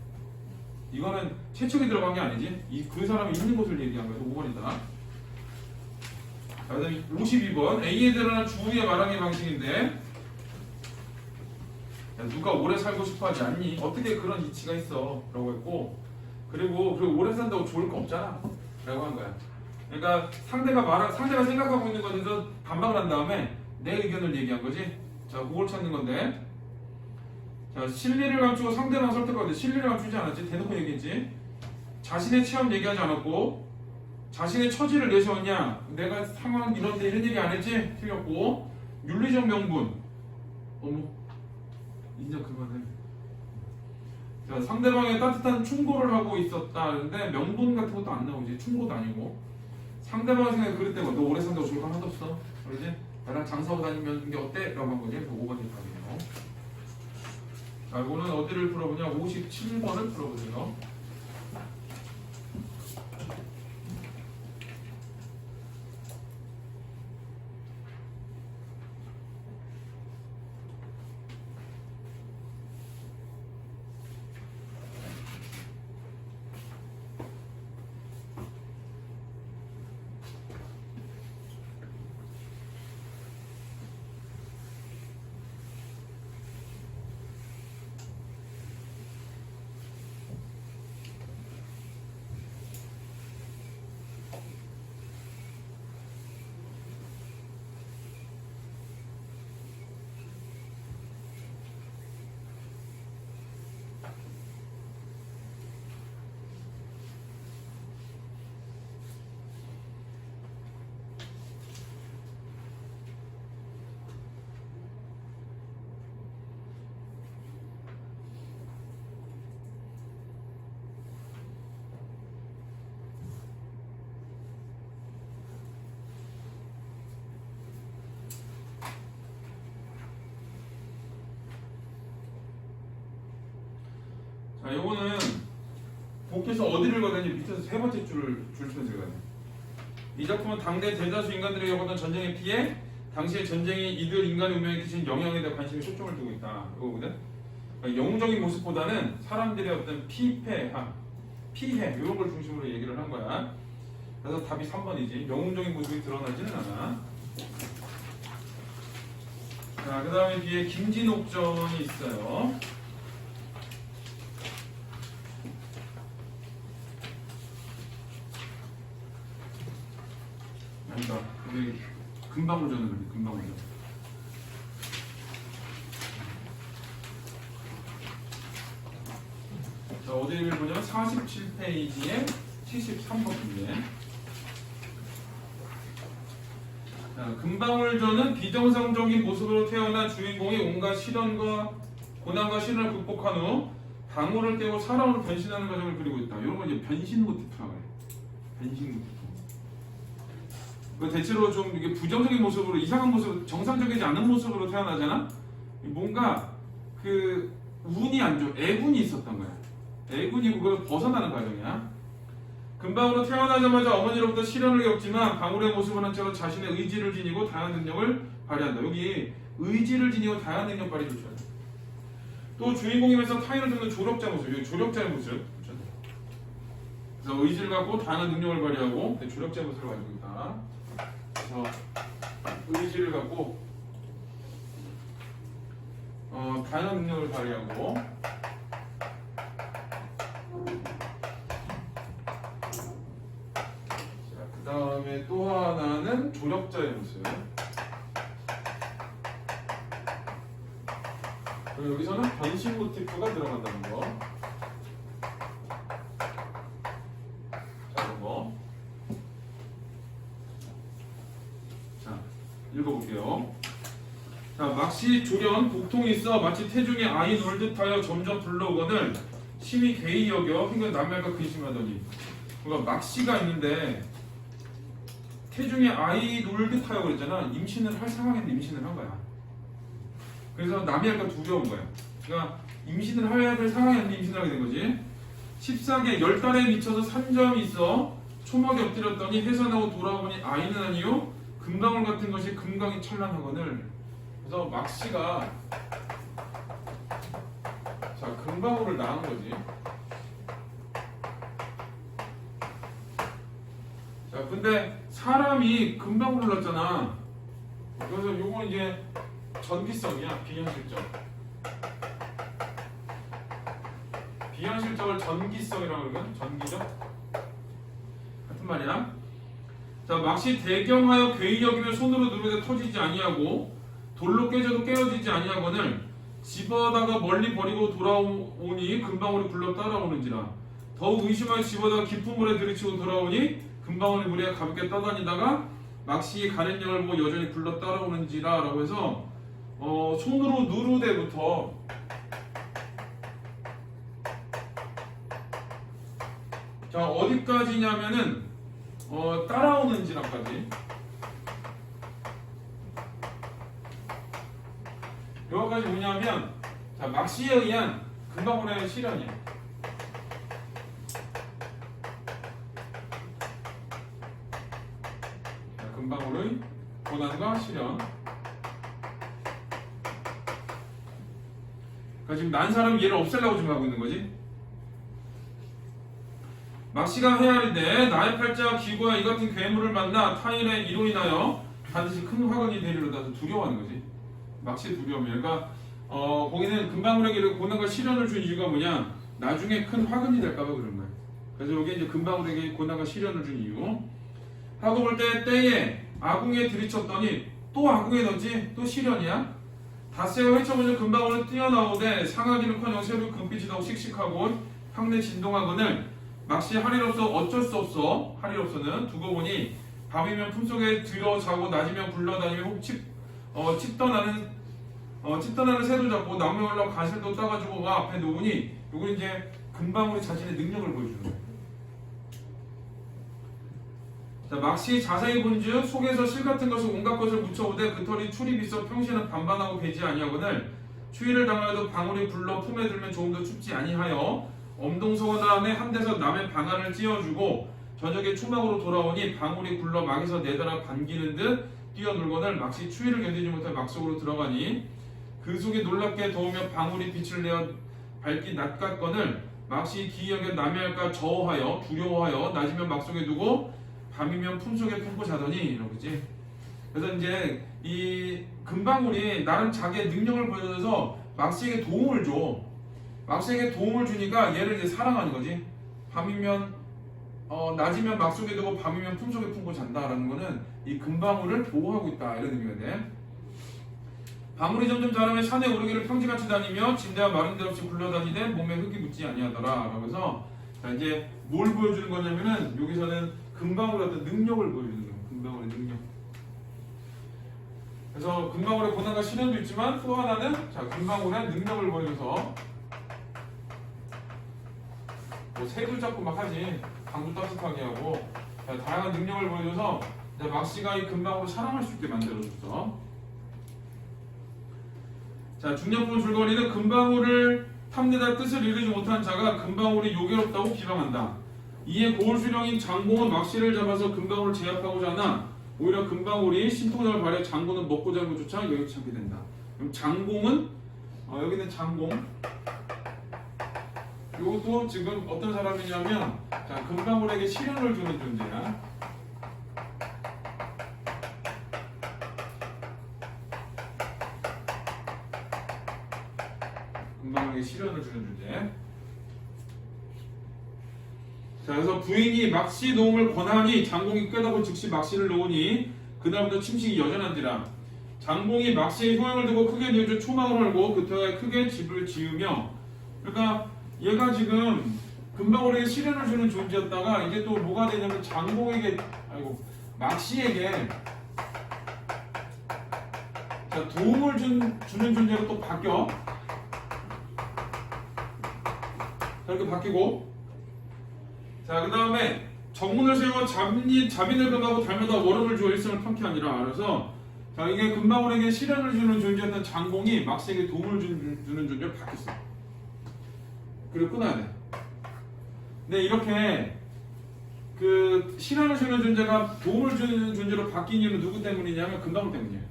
이거는 최척이 들어간 게 아니지. 그 사람이 있는 곳을 얘기한 거예요. 5번이다. 자, 그다음에 52번. A에 드러난 주의 말하기 방식인데, 야, 누가 오래 살고 싶어 하지 않니? 어떻게 그런 이치가 있어? 라고 했고, 그리고 오래 산다고 좋을 거 없잖아. 라고 한 거야. 그러니까 상대가 생각하고 있는 것에 대해서 반박을 한 다음에 내 의견을 얘기한 거지. 자, 그걸 찾는 건데. 자, 실리를 감추고 상대방 설득하는데 실리를 감추지 않았지. 대놓고 얘기했지. 자신의 체험 얘기하지 않았고, 자신의 처지를 내세웠냐. 내가 상황 이런데 이런 얘기 안 했지. 틀렸고, 윤리적 명분. 어머, 인정 그만해. 자, 상대방의 따뜻한 충고를 하고 있었다. 근데 명분 같은 것도 안 나오지. 충고도 아니고. 상대방 생각에 그랬대. 너 오래 산다고 좋을 거 하나도 없어. 그러지? 나랑 장사하고 다니면 이게 어때? 라고 한 거지. 5번이 답이에요. 자, 이거는 어디를 풀어보냐? 57번을 풀어보세요. 자, 요거는 복귀에서 어디를 가든지 밑에서 세 번째 줄을 줄쳐서 가요. 이 작품은 당대 대다수 인간들이 겪었던 전쟁의 피해, 당시의 전쟁이 이들 인간의 운명에 끼친 영향에 대해 관심에 초점을 두고 있다. 이거거든. 그러니까 영웅적인 모습보다는 사람들의 어떤 피해 이런 걸 중심으로 얘기를 한 거야. 그래서 답이 3번이지. 영웅적인 모습이 드러나지는 않아. 자, 그 다음에 뒤에 김진옥전이 있어요. 아니다. 우리 금방울전은 그래. 금방울전. 자, 어디를 보냐면 47페이지에 73번인데. 자, 금방울전은 비정상적인 모습으로 태어난 주인공이 온갖 시련과 고난과 시련을 극복한 후 방울을 깨고 사람으로 변신하는 과정을 그리고 있다. 이런 건 이제 변신 모티프라고 해요. 변신 모티프. 그 대체로 좀 이게 부정적인 모습으로, 이상한 모습, 정상적이지 않은 모습으로 태어나잖아. 뭔가 그 운이 안 좋아, 애군이 있었던 거야. 애군이 그걸 벗어나는 과정이야. 금방으로 태어나자마자 어머니로부터 시련을 겪지만 방울의 모습을 한 채로 자신의 의지를 지니고 다양한 능력을 발휘한다. 여기 의지를 지니고 다양한 능력 발휘를 줘야 돼. 또 주인공이면서 타인을 돕는 조력자 모습, 여기 조력자의 모습. 그래서 의지를 갖고 다양한 능력을 발휘하고 조력자의 모습을 가지고 있다. 그래서 의지를 갖고 다양한 능력을 발휘하고 그 다음에 또 하나는 조력자의 모습. 그리고 여기서는 변신 모티프가 들어간다는 거. 자, 이런 거. 자, 읽어볼게요. 자, 막시 조련 복통이 있어 마치 태중의 아이 놀 듯하여 점점 불러오거늘 심히 개의 여겨 행근 남할까 근심하더니. 그러니까 막시가 있는데 태중의 아이 놀 듯하여 그랬잖아. 임신을 할 상황인데 임신을 한 거야. 그래서 남이 할까 두려운 거야. 그러니까 임신을 해야 될 상황이었는데 임신을 하게 된 거지. 14개 10달에 미쳐서 산점이 있어 초막에 엎드렸더니 해산하고 돌아오니 아이는 아니요 금강울 같은 것이 금강이 찬란하거늘. 그래서 막시가 자 금강울을 낳은 거지. 자 근데 사람이 금방울을 낳잖아. 그래서 요건 이제 전기성이야. 비현실적. 비현실적을 전기성이라고 그러면 전기적 같은 말이야. 자 막시 대경하여 괴이 여기며 손으로 누르되 터지지 아니하고 돌로 깨져도 깨어지지 아니하거늘 집어다가 멀리 버리고 돌아오니 금방울이 굴러 따라오는지라. 더욱 의심하여 집어다가 깊은 물에 들이치고 돌아오니 금방울이 물에 가볍게 떠다니다가 막시 가는 영을 보고 여전히 굴러 따라오는지라 라고 해서 손으로 누르대부터 자 어디까지냐면은 따라오는지라까지. 여기까지 뭐냐면 자 막시에 의한 금방울의 실현이야. 자, 금방울의 고난과 실현. 그러니까 지금 난 사람이 얘를 없애려고 지금 하고 있는 거지. 막시가 헤아리되 나의 팔자와 기구와 이 같은 괴물을 만나 타인의 이로 인하여 반드시 큰 화근이 되리로다. 두려워하는 거지. 막시의 두려움이야. 그러니까 거기는 금방울에게 고난과 시련을 준 이유가 뭐냐? 나중에 큰 화근이 될까봐 그런 거야. 그래서 여기 이제 금방울에게 고난과 시련을 준 이유. 하고 볼 때에 아궁이에 들이쳤더니 또 아궁이든지 또 시련이야. 닷새와 헤쳐보니 금방울은 뛰어나오되 상하기는커녕 새로 금빛이 더욱 씩씩하고 향내 진동하거늘 막시 하리로서 어쩔 수 없어. 하리로서는 두고 보니 밤이면 품속에 들어 자고 낮이면 굴러다니며 혹 칩떠나는 새도 잡고 나무에 올라가 가실도 따가지고 와 앞에 놓으니 요건 이제 금방울이 자신의 능력을 보여주는 거예요. 자, 막시 자세히 본즉 속에서 실 같은 것을 온갖 것을 묻혀오되 그 털이 출입 있어 평시에는 반반하고 배지 아니하거늘 추위를 당하여도 방울이 불러 품에 들면 조금도 춥지 아니하여 엄동소가 다음에 한대서 남의 방안을 찧어주고 저녁에 추막으로 돌아오니 방울이 굴러 막에서 내달아 반기는 듯 뛰어놀거늘 막시 추위를 견디지 못해 막 속으로 들어가니 그 속에 놀랍게 더우며 방울이 빛을 내어 밝기 낮같거늘 막시 기이하게 남해할까 저어하여 두려워하여 낮이면 막 속에 두고 밤이면 품속에 품고 자더니 이런 거지. 그래서 이제 이 금방울이 나름 자기의 능력을 보여줘서 막시에게 도움을 줘. 막시에게 도움을 주니까 얘를 이제 사랑하는 거지. 밤이면 낮이면 막 속에 두고 밤이면 품속에 품고 잔다라는 거는 이 금방울을 보호하고 있다 이런 의미가 돼. 방울이 점점 자라면 산에 오르기를 평지같이 다니며 진대와 마른 데 없이 굴러다니되 몸에 흙이 묻지 아니하더라. 라면서 자 이제 뭘 보여주는 거냐면은 여기서는 금방울의 어떤 능력을 보여주는 거예요. 금방울의 능력. 그래서 금방울의 고난과 시련도 있지만 또 하나는 자 금방울의 능력을 보여줘서 뭐 새도 잡고 막 하지. 강도 따뜻하게 하고 자, 다양한 능력을 보여줘서 막시가 이 금방울을 사랑할 수 있게 만들어줬어. 자, 중년품 줄거리는 금방울을 탐내다 뜻을 이루지 못한 자가 금방울이 요괴롭다고 비방한다. 이에 고울수령인 장공은 막시를 잡아서 금방울을 제압하고자 하나 오히려 금방울이 신통력을 발휘해 장공은 먹고자 하는 것조차 여의치 않게 된다. 그럼 장공은 여기는 장공 이것도 지금 어떤 사람이냐면 자, 금방울에게 시련을 주는 존재야. 금방울에게 시련을 주는 존재. 자, 그래서 부인이 막시 놓음을 권하니 장공이 꾀다고 즉시 막시를 놓으니 그날부터 침식이 여전한지라. 장공이 막시의 효용을 두고 크게 내어준 초막을 헐고 그때에 크게 집을 지으며 그러니까 얘가 지금 금방울에게 시련을 주는 존재였다가 이제 또 뭐가 되냐면 장공에게 막시에게 자, 도움을 주는 존재로 또 바뀌어. 자, 이렇게 바뀌고 자, 그 다음에 정문을 세워 자빈을 금하고 달마다 월음을 주어 일생을 편케하니라. 그래서 자, 이게 금방울에게 시련을 주는 존재였던 장공이 막시에게 도움을 주는 존재로 바뀌었어. 그리고 끊어야 돼. 네, 이렇게 그 시련을 주는 존재가 도움을 주는 존재로 바뀐 이유는 누구 때문이냐면 금방울 때문이에요.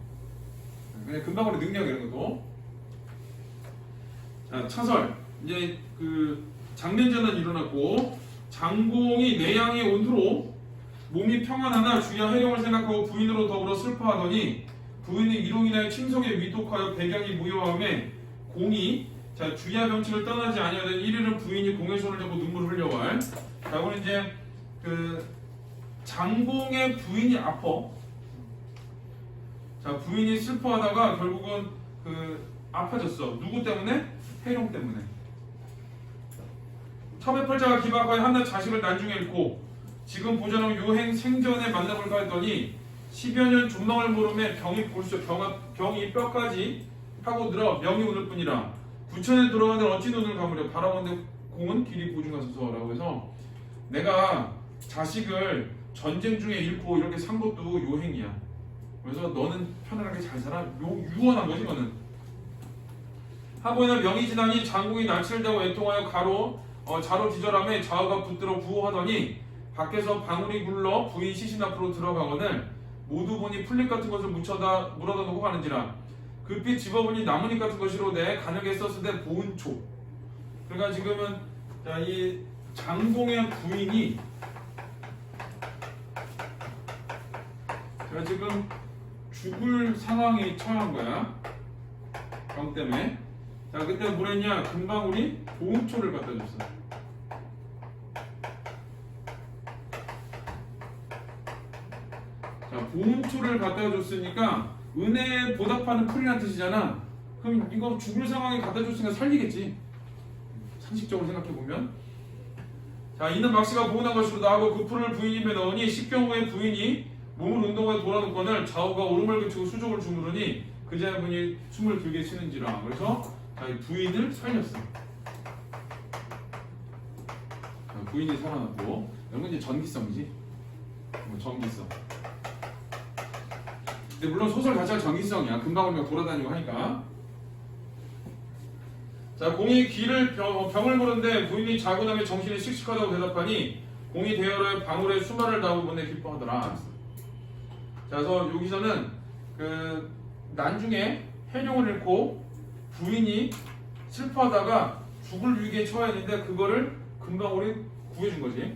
그냥 금방울의 능력 이런 것도. 자, 차설. 이제 그 장면전은 일어났고 장공이 내양의 온도로 몸이 평안하나 주야 해령을 생각하고 부인으로 더불어 슬퍼하더니 부인이 이로 인하여 침속에 위독하여 백양이 무효함에 공이 자 주야 병치를 떠나지 아니하던 1일은 부인이 공의 손을 잡고 눈물을 흘려갈. 자, 오늘 이제 그 장공의 부인이 아파. 자, 부인이 슬퍼하다가 결국은 그 아파졌어. 누구 때문에? 해룡 때문에. 첩의펄자가 기박하여 한낱 자식을 난중에 잃고 지금 보자는 요행 생전에 만나볼까 했더니 10여 년 존망을 모르며 병이 볼수 병이 뼈까지 파고 들어 명이 오늘 뿐이라. 부천에 들어가는 어찌 눈을 감으려 바라본데 공은 길이 보증하소서라고 해서 내가 자식을 전쟁 중에 잃고 이렇게 산 것도 요행이야. 그래서 너는 편안하게 잘 살아. 유언한 거지 너는. 하고에는 명이 지나니 장공이 낯을 대고 애통하여 자로 기절함에 좌우가 붙들어 구호하더니 밖에서 방울이 굴러 부인 시신 앞으로 들어가거늘 모두 보니 풀잎 같은 것을 물어다 놓고 가는지라. 급히 집어보니 나뭇잎 같은 것이로되 가늘게 썼을 때 보은초. 그러니까 지금은 자, 이 장공의 부인이 제가 지금 죽을 상황에 처한 거야. 병 때문에. 자, 그때 뭘 했냐? 금방울이 보은초를 갖다 줬어. 자, 보은초를 갖다 줬으니까 은혜에 보답하는 풀이라는 뜻이잖아. 그럼 이거 죽을 상황에 갖다 줬으니까 살리겠지. 상식적으로 생각해보면. 자, 이는 막시가 보은한 것이로다 하고 그 풀을 부인 입에 넣으니 십경후에 부인이 몸을 운동하여 돌아놓거늘 좌우가 오름을 그치고 수족을 주무르니 그제야 분이 숨을 길게 쉬는지라. 그래서 자, 이 부인을 살렸어. 자, 부인이 살아났고 이건 이제 전기성이지. 전기성. 근데 물론 소설 자체가 전기성이야. 금방울이가 돌아다니고 하니까. 자, 공이 병을 보는데 부인이 자고 나면 정신이 씩씩하다고 대답하니 공이 대열에 방울에 수말을 다고 보내 기뻐하더라. 자, 그래서 여기서는 그 난중에 해룡을 잃고 부인이 슬퍼하다가 죽을 위기에 처했는데 그거를 금방울이 구해준 거지.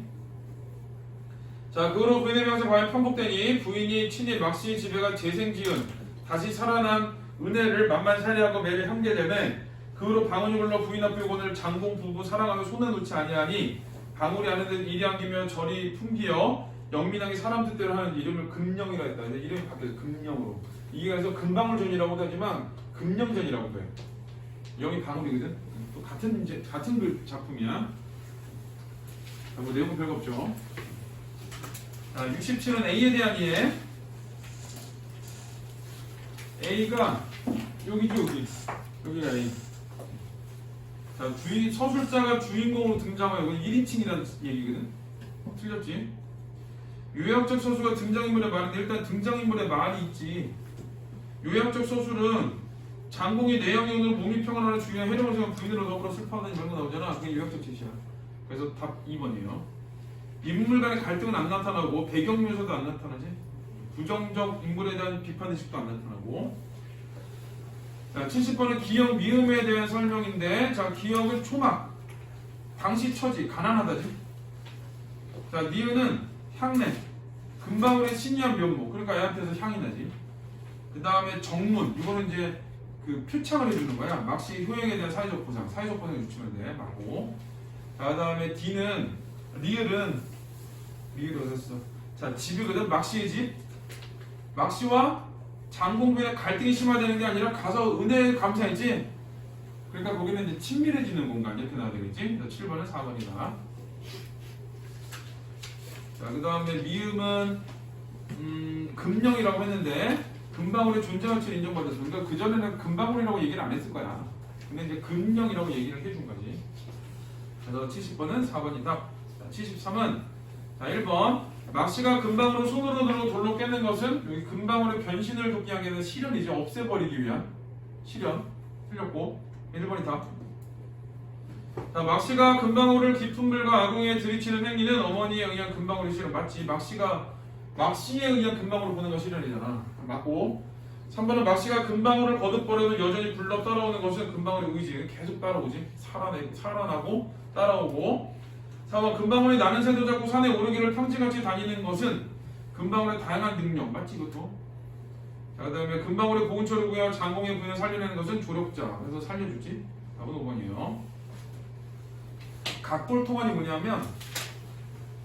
자, 그 후로 부인의 병세 과연 편복되니 부인이 친히 막시 집에가 재생지은 다시 살아난 은혜를 만만살이하고 매일 형제되매 그 후로 방언이 불러 부인 앞에 오늘 장공 부부 사랑하며 손에 놓지 아니하니 방울이 아는 듯 이리 안기며 저리 풍기어 영민하게 사람 뜻대로 하는 이름을 금령이라 했다. 이름이 바뀌어서 금령으로. 이게 그래서 금방울전이라고도 하지만 금령전이라고도 해. 영이 방울이거든. 또 같은 그 작품이야. 자, 뭐 내용은 별거 없죠. 자, 67은 A에 대한 이해. A가 여기죠, 여기가 A. 자, 서술자가 주인공으로 등장하여 이건 1인칭이라는 얘기거든. 틀렸지? 요약적 서술과 등장인물의 말인데 일단 등장인물의 말이 있지. 요약적 서술은 장공이 내영연으로 몸이 평안하는 중요한 해령을 세운 부인으로 더불어 슬퍼하는 이런 거 나오잖아. 그게 요약적 제시야. 그래서 답 2번이에요. 인물 간의 갈등은 안 나타나고 배경 묘사도 안 나타나지. 부정적 인물에 대한 비판의식도 안 나타나고. 자, 70번은 기역 미음에 대한 설명인데, 자, 기역은 초막, 당시 처지, 가난하다지. 자, 니은은 향내, 금방울의 신이한 면목, 그러니까 애한테서 향이 나지. 그 다음에 정문, 이거는 이제 그 표창을 해주는 거야. 막시 효행에 대한 사회적 보상, 사회적 보상을 주치면 돼, 맞고. 자, 그 다음에 D는, 리을은 어딨어? 자, 집이거든, 막시의 집. 막시와 장공부의 갈등이 심화되는 게 아니라 가서 은혜에 감사했지. 그러니까 거기는 이제 친밀해지는 공간 이렇게 나와야 되겠지. 7번은 4번이다. 자, 그 다음에 미음은 금령이라고 했는데 금방울의 존재 가치를 인정받았어. 그러니까 그 전에는 금방울이라고 얘기를 안 했을 거야. 근데 이제 금령이라고 얘기를 해준 거지. 그래서 70번은 4번이다. 자, 73은 자, 1번. 막시가 금방울을 손으로 들어 돌로 깨는 것은 여기 금방울의 변신을 돕기 위한 실현이죠. 없애버리기 위한 실현. 틀렸고 1번이다. 자, 막시가 금방울을 깊은 물과 아궁이에 들이치는 행위는 어머니에 의한 금방울의 실현. 맞지? 막시에 의한 금방울을 보는 거 실현이잖아. 맞고 3번은 막시가 금방울을 거듭버려도 여전히 불러 따라오는 것은 금방울의 의지. 계속 따라오지. 살아나고 따라오고 4번 금방울이 나는 새도 잡고 산에 오르기를 평지같이 다니는 것은 금방울의 다양한 능력. 맞지 이것도? 자, 그 다음에 금방울의 보은처를 구하여 장공의 부인을 살려내는 것은 조력자. 그래서 살려주지. 답은 5번이에요. 각골통환이 뭐냐면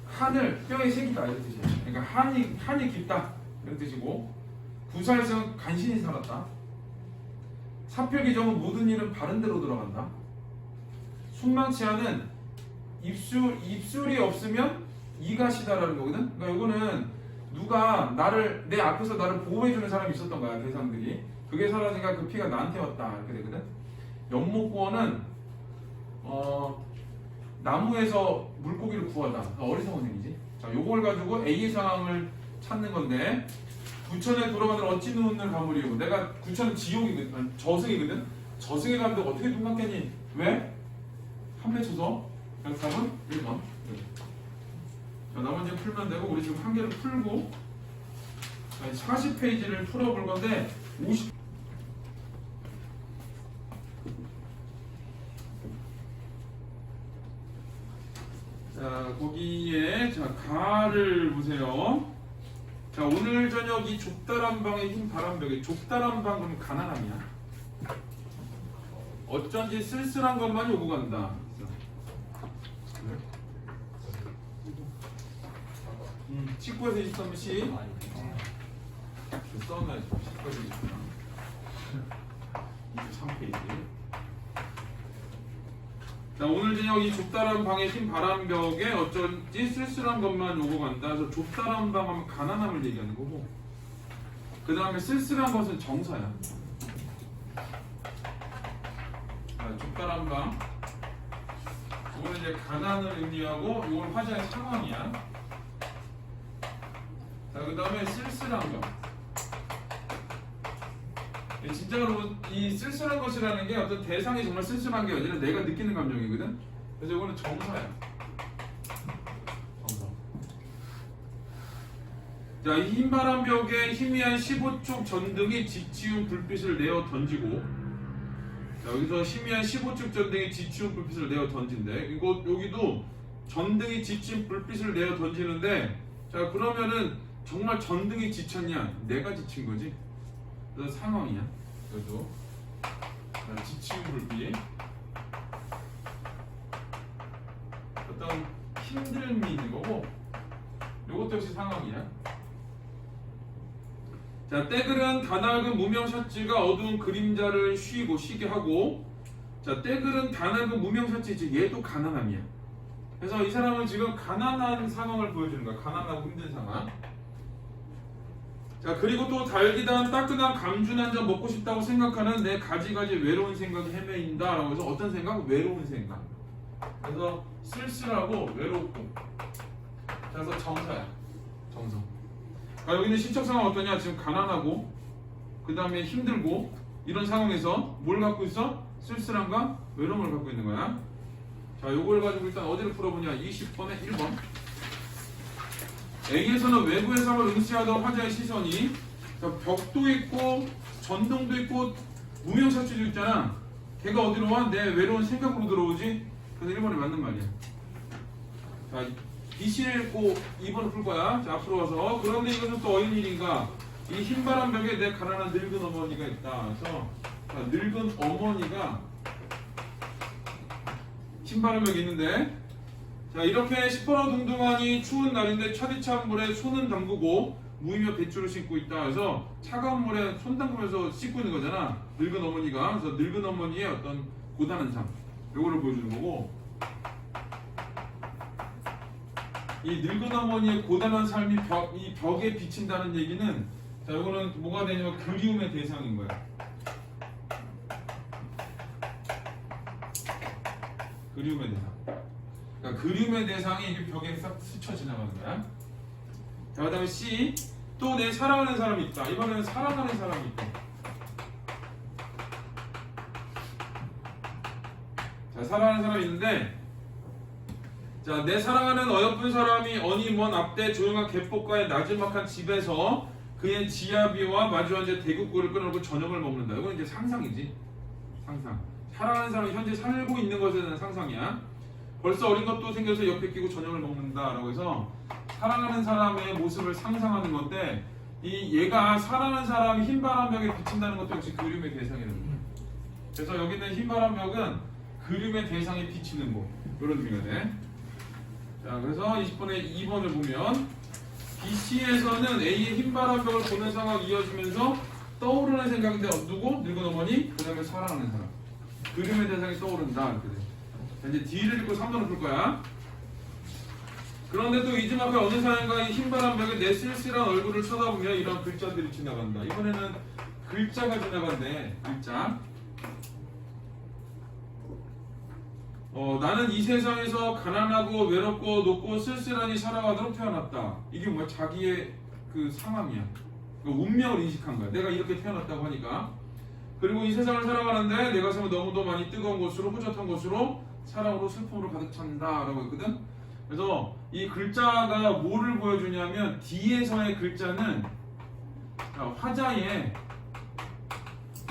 한을 뼈에 새기다 이런 뜻이에요. 그러니까 한이 깊다 이런 뜻이고 구사에서는 간신히 살았다. 사표기정은 모든 일은 바른 대로 들어간다. 숙망치하는 입술이 없으면 이가 시다라는 거거든. 그러니까 이거는 누가 내 앞에서 나를 보호해주는 사람이 있었던 거야. 대상들이. 그게 사라지니까 그 피가 나한테 왔다 이렇게 되거든. 연못구원은 나무에서 물고기를 구하다. 어리석은 행위지. 자, 요걸 가지고 A의 상황을 찾는 건데 구천에 돌아가는 어찌 눈을 가물이고 내가 구천은 지옥이거든. 저승이거든. 저승에 가는데 어떻게 눈 감겠니? 왜? 한배 쳐서. 그래서 답은 1번. 자, 나머지 풀면 되고 우리 지금 한 개를 풀고 40페이지를 풀어볼 건데 50. 자, 거기에 자 가를 보세요. 자, 오늘 저녁 이 좁다란 방에 흰 바람벽에 좁다란 방 그러면 가난함이야. 어쩐지 쓸쓸한 것만 요구 간다. 직구에서 23시 써놔야지. 직구에서 23페이지. 자, 오늘 저녁 이 좁다란 방에 흰 바람벽에 어쩐지 쓸쓸한 것만 요구 간다. 그래서 좁다란 방 하면 가난함을 얘기하는 거고 그 다음에 쓸쓸한 것은 정서야. 자, 좁다란 방 이거는 이제 가난을 의미하고 이건 화자의 상황이야. 자, 그 다음에 쓸쓸한 것 진짜로 이 쓸쓸한 것이라는 게 어떤 대상이 정말 쓸쓸한 게 아니라 내가 느끼는 감정이거든. 그래서 이거는 정서야. 정서. 자, 이 흰바람 벽에 희미한 15쪽 전등이 지치운 불빛을 내어 던지고, 자, 여기서 희미한 15쪽 전등이 지치운 불빛을 내어 던진대. 이거 여기도 전등이 지친 불빛을 내어 던지는데, 자, 그러면은 정말 전등이 지쳤냐? 내가 지친 거지. 그래서 상황이야. 그래도 지치운 불빛, 어떤 힘듦이 있는 거고, 이것도 역시 상황이야. 자, 떼글은 가낡은 무명 셔츠가 어두운 그림자를 쉬게 하고, 자, 떼글은 가낡은 무명 셔츠지, 얘도 가난함이야. 그래서 이 사람은 지금 가난한 상황을 보여주는 거야. 가난하고 힘든 상황. 자, 그리고 또 달기단 따끈한 감준 한 잔 먹고 싶다고 생각하는 내 가지가지 외로운 생각이 헤매인다 라고 해서 어떤 생각? 외로운 생각. 그래서 쓸쓸하고 외롭고. 그래서 정서야. 정서. 자, 여기는 시적 상황 어떠냐? 지금 가난하고 그 다음에 힘들고 이런 상황에서 뭘 갖고 있어? 쓸쓸함과 외로움을 갖고 있는 거야. 자, 요걸 가지고 일단 어디를 풀어보냐? 20번에 1번. A에서는 외부의 삶을 응시하던 화자의 시선이, 자, 벽도 있고 전등도 있고 무명 셔츠도 있잖아. 걔가 어디로 와? 내 외로운 생각으로 들어오지? 그래서 1번이 맞는 말이야. 자, B씨를 읽고 2번을 풀 거야. 자, 앞으로 와서. 그런데 이것은 또 어인 일인가? 이 흰바람 벽에 내 가난한 늙은 어머니가 있다. 그래서 자, 늙은 어머니가 흰바람 벽에 있는데, 자, 이렇게 시퍼러둥둥하니 추운 날인데 차디찬 물에 손은 담그고 무이며 배추를 씻고 있다. 그래서 차가운 물에 손 담그면서 씻고 있는 거잖아. 늙은 어머니가. 그래서 늙은 어머니의 어떤 고단한 삶, 요거를 보여주는 거고, 이 늙은 어머니의 고단한 삶이 이 벽에 비친다는 얘기는, 자, 요거는 뭐가 되냐면 그리움의 대상인 거야. 그리움의 대상. 그러니까 그림의 대상이 이게 벽에 싹 스쳐 지나가는 거야. 자, 그 다음에 C. 또 내 사랑하는 사람이 있다. 이번에는 사랑하는 사람이 있다. 자, 사랑하는 사람이 있는데, 자, 내 사랑하는 어여쁜 사람이 어니 먼 앞대 조용한 갯복가의 나지막한 집에서 그의 지아비와 마주 앉아 대국구를 끊어놓고 저녁을 먹는다. 이건 이제 상상이지. 상상. 사랑하는 사람이 현재 살고 있는 것에 대한 상상이야. 벌써 어린 것도 생겨서 옆에 끼고 저녁을 먹는다라고 해서 사랑하는 사람의 모습을 상상하는 건데, 이 얘가 사랑하는 사람이 흰바람 벽에 비친다는 것도 역시 그림의 대상이라는 거예요. 그래서 여기 있는 흰바람 벽은 그림의 대상에 비치는 거, 이런 의미가 돼. 자, 그래서 20번에 2번을 보면 BC에서는 A의 흰바람 벽을 보는 상황이 이어지면서 떠오르는 생각인데, 누구? 늙은 어머니, 그 다음에 사랑하는 사람. 그림의 대상이 떠오른다. 이렇게 돼. 이제 D를 읽고 3번을 풀 거야. 그런데 또 이즈마크 어느 사람인가 이 흰바람 벽에 내 쓸쓸한 얼굴을 쳐다보며 이런 글자들이 지나간다. 이번에는 글자가 지나간대. 글자. 나는 이 세상에서 가난하고 외롭고 높고 쓸쓸하니 살아가도록 태어났다. 이게 뭐야? 자기의 그 상황이야. 그 운명을 인식한 거야. 내가 이렇게 태어났다고 하니까. 그리고 이 세상을 살아가는데 내 가슴은 너무도 많이 뜨거운 곳으로, 호젓한 곳으로, 사랑으로 슬픔으로 가득 찬다 라고 했거든. 그래서 이 글자가 뭐를 보여주냐면, D에서의 글자는 화자의,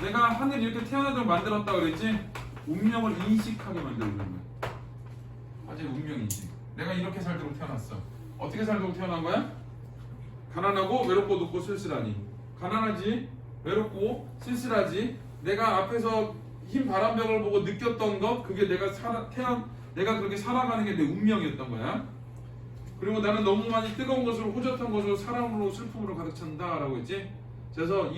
내가 하늘 이렇게 태어나도록 만들었다 그랬지? 운명을 인식하게 만들어주는 거야. 화자의 운명 인식. 내가 이렇게 살도록 태어났어. 어떻게 살도록 태어난 거야? 가난하고 외롭고 높고 쓸쓸하니. 가난하지, 외롭고 쓸쓸하지. 내가 앞에서 흰 바람벽을 보고 느꼈던 것, 그게 내가 내가 그렇게 살아가는 게 내 운명이었던 거야. 그리고 나는 너무 많이 뜨거운 것으로, 호젓한 것으로, 사랑으로, 슬픔으로 가득 찬다라고 했지. 그래서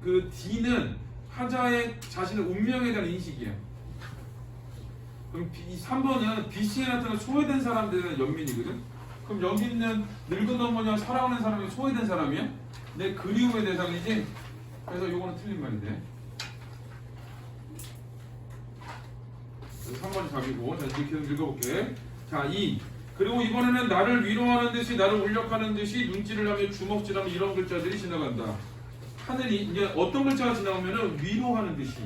그 D는 화자의 자신의 운명에 대한 인식이야. 그럼 3번은 BC에 나타난 소외된 사람들에 대한 연민이거든. 그럼 여기 있는 늙은 어머니와 사랑하는 사람이 소외된 사람이야? 내 그리움의 대상이지. 그래서 이거는 틀린 말이 돼. 3번이 답이고. 자, 이렇게 읽어볼게. 자, 2. 그리고 이번에는 나를 위로하는 듯이, 나를 울력하는 듯이 눈질을 하며 주먹질하며 이런 글자들이 지나간다. 하늘이 이제 어떤 글자가 지나오면은 위로하는 듯이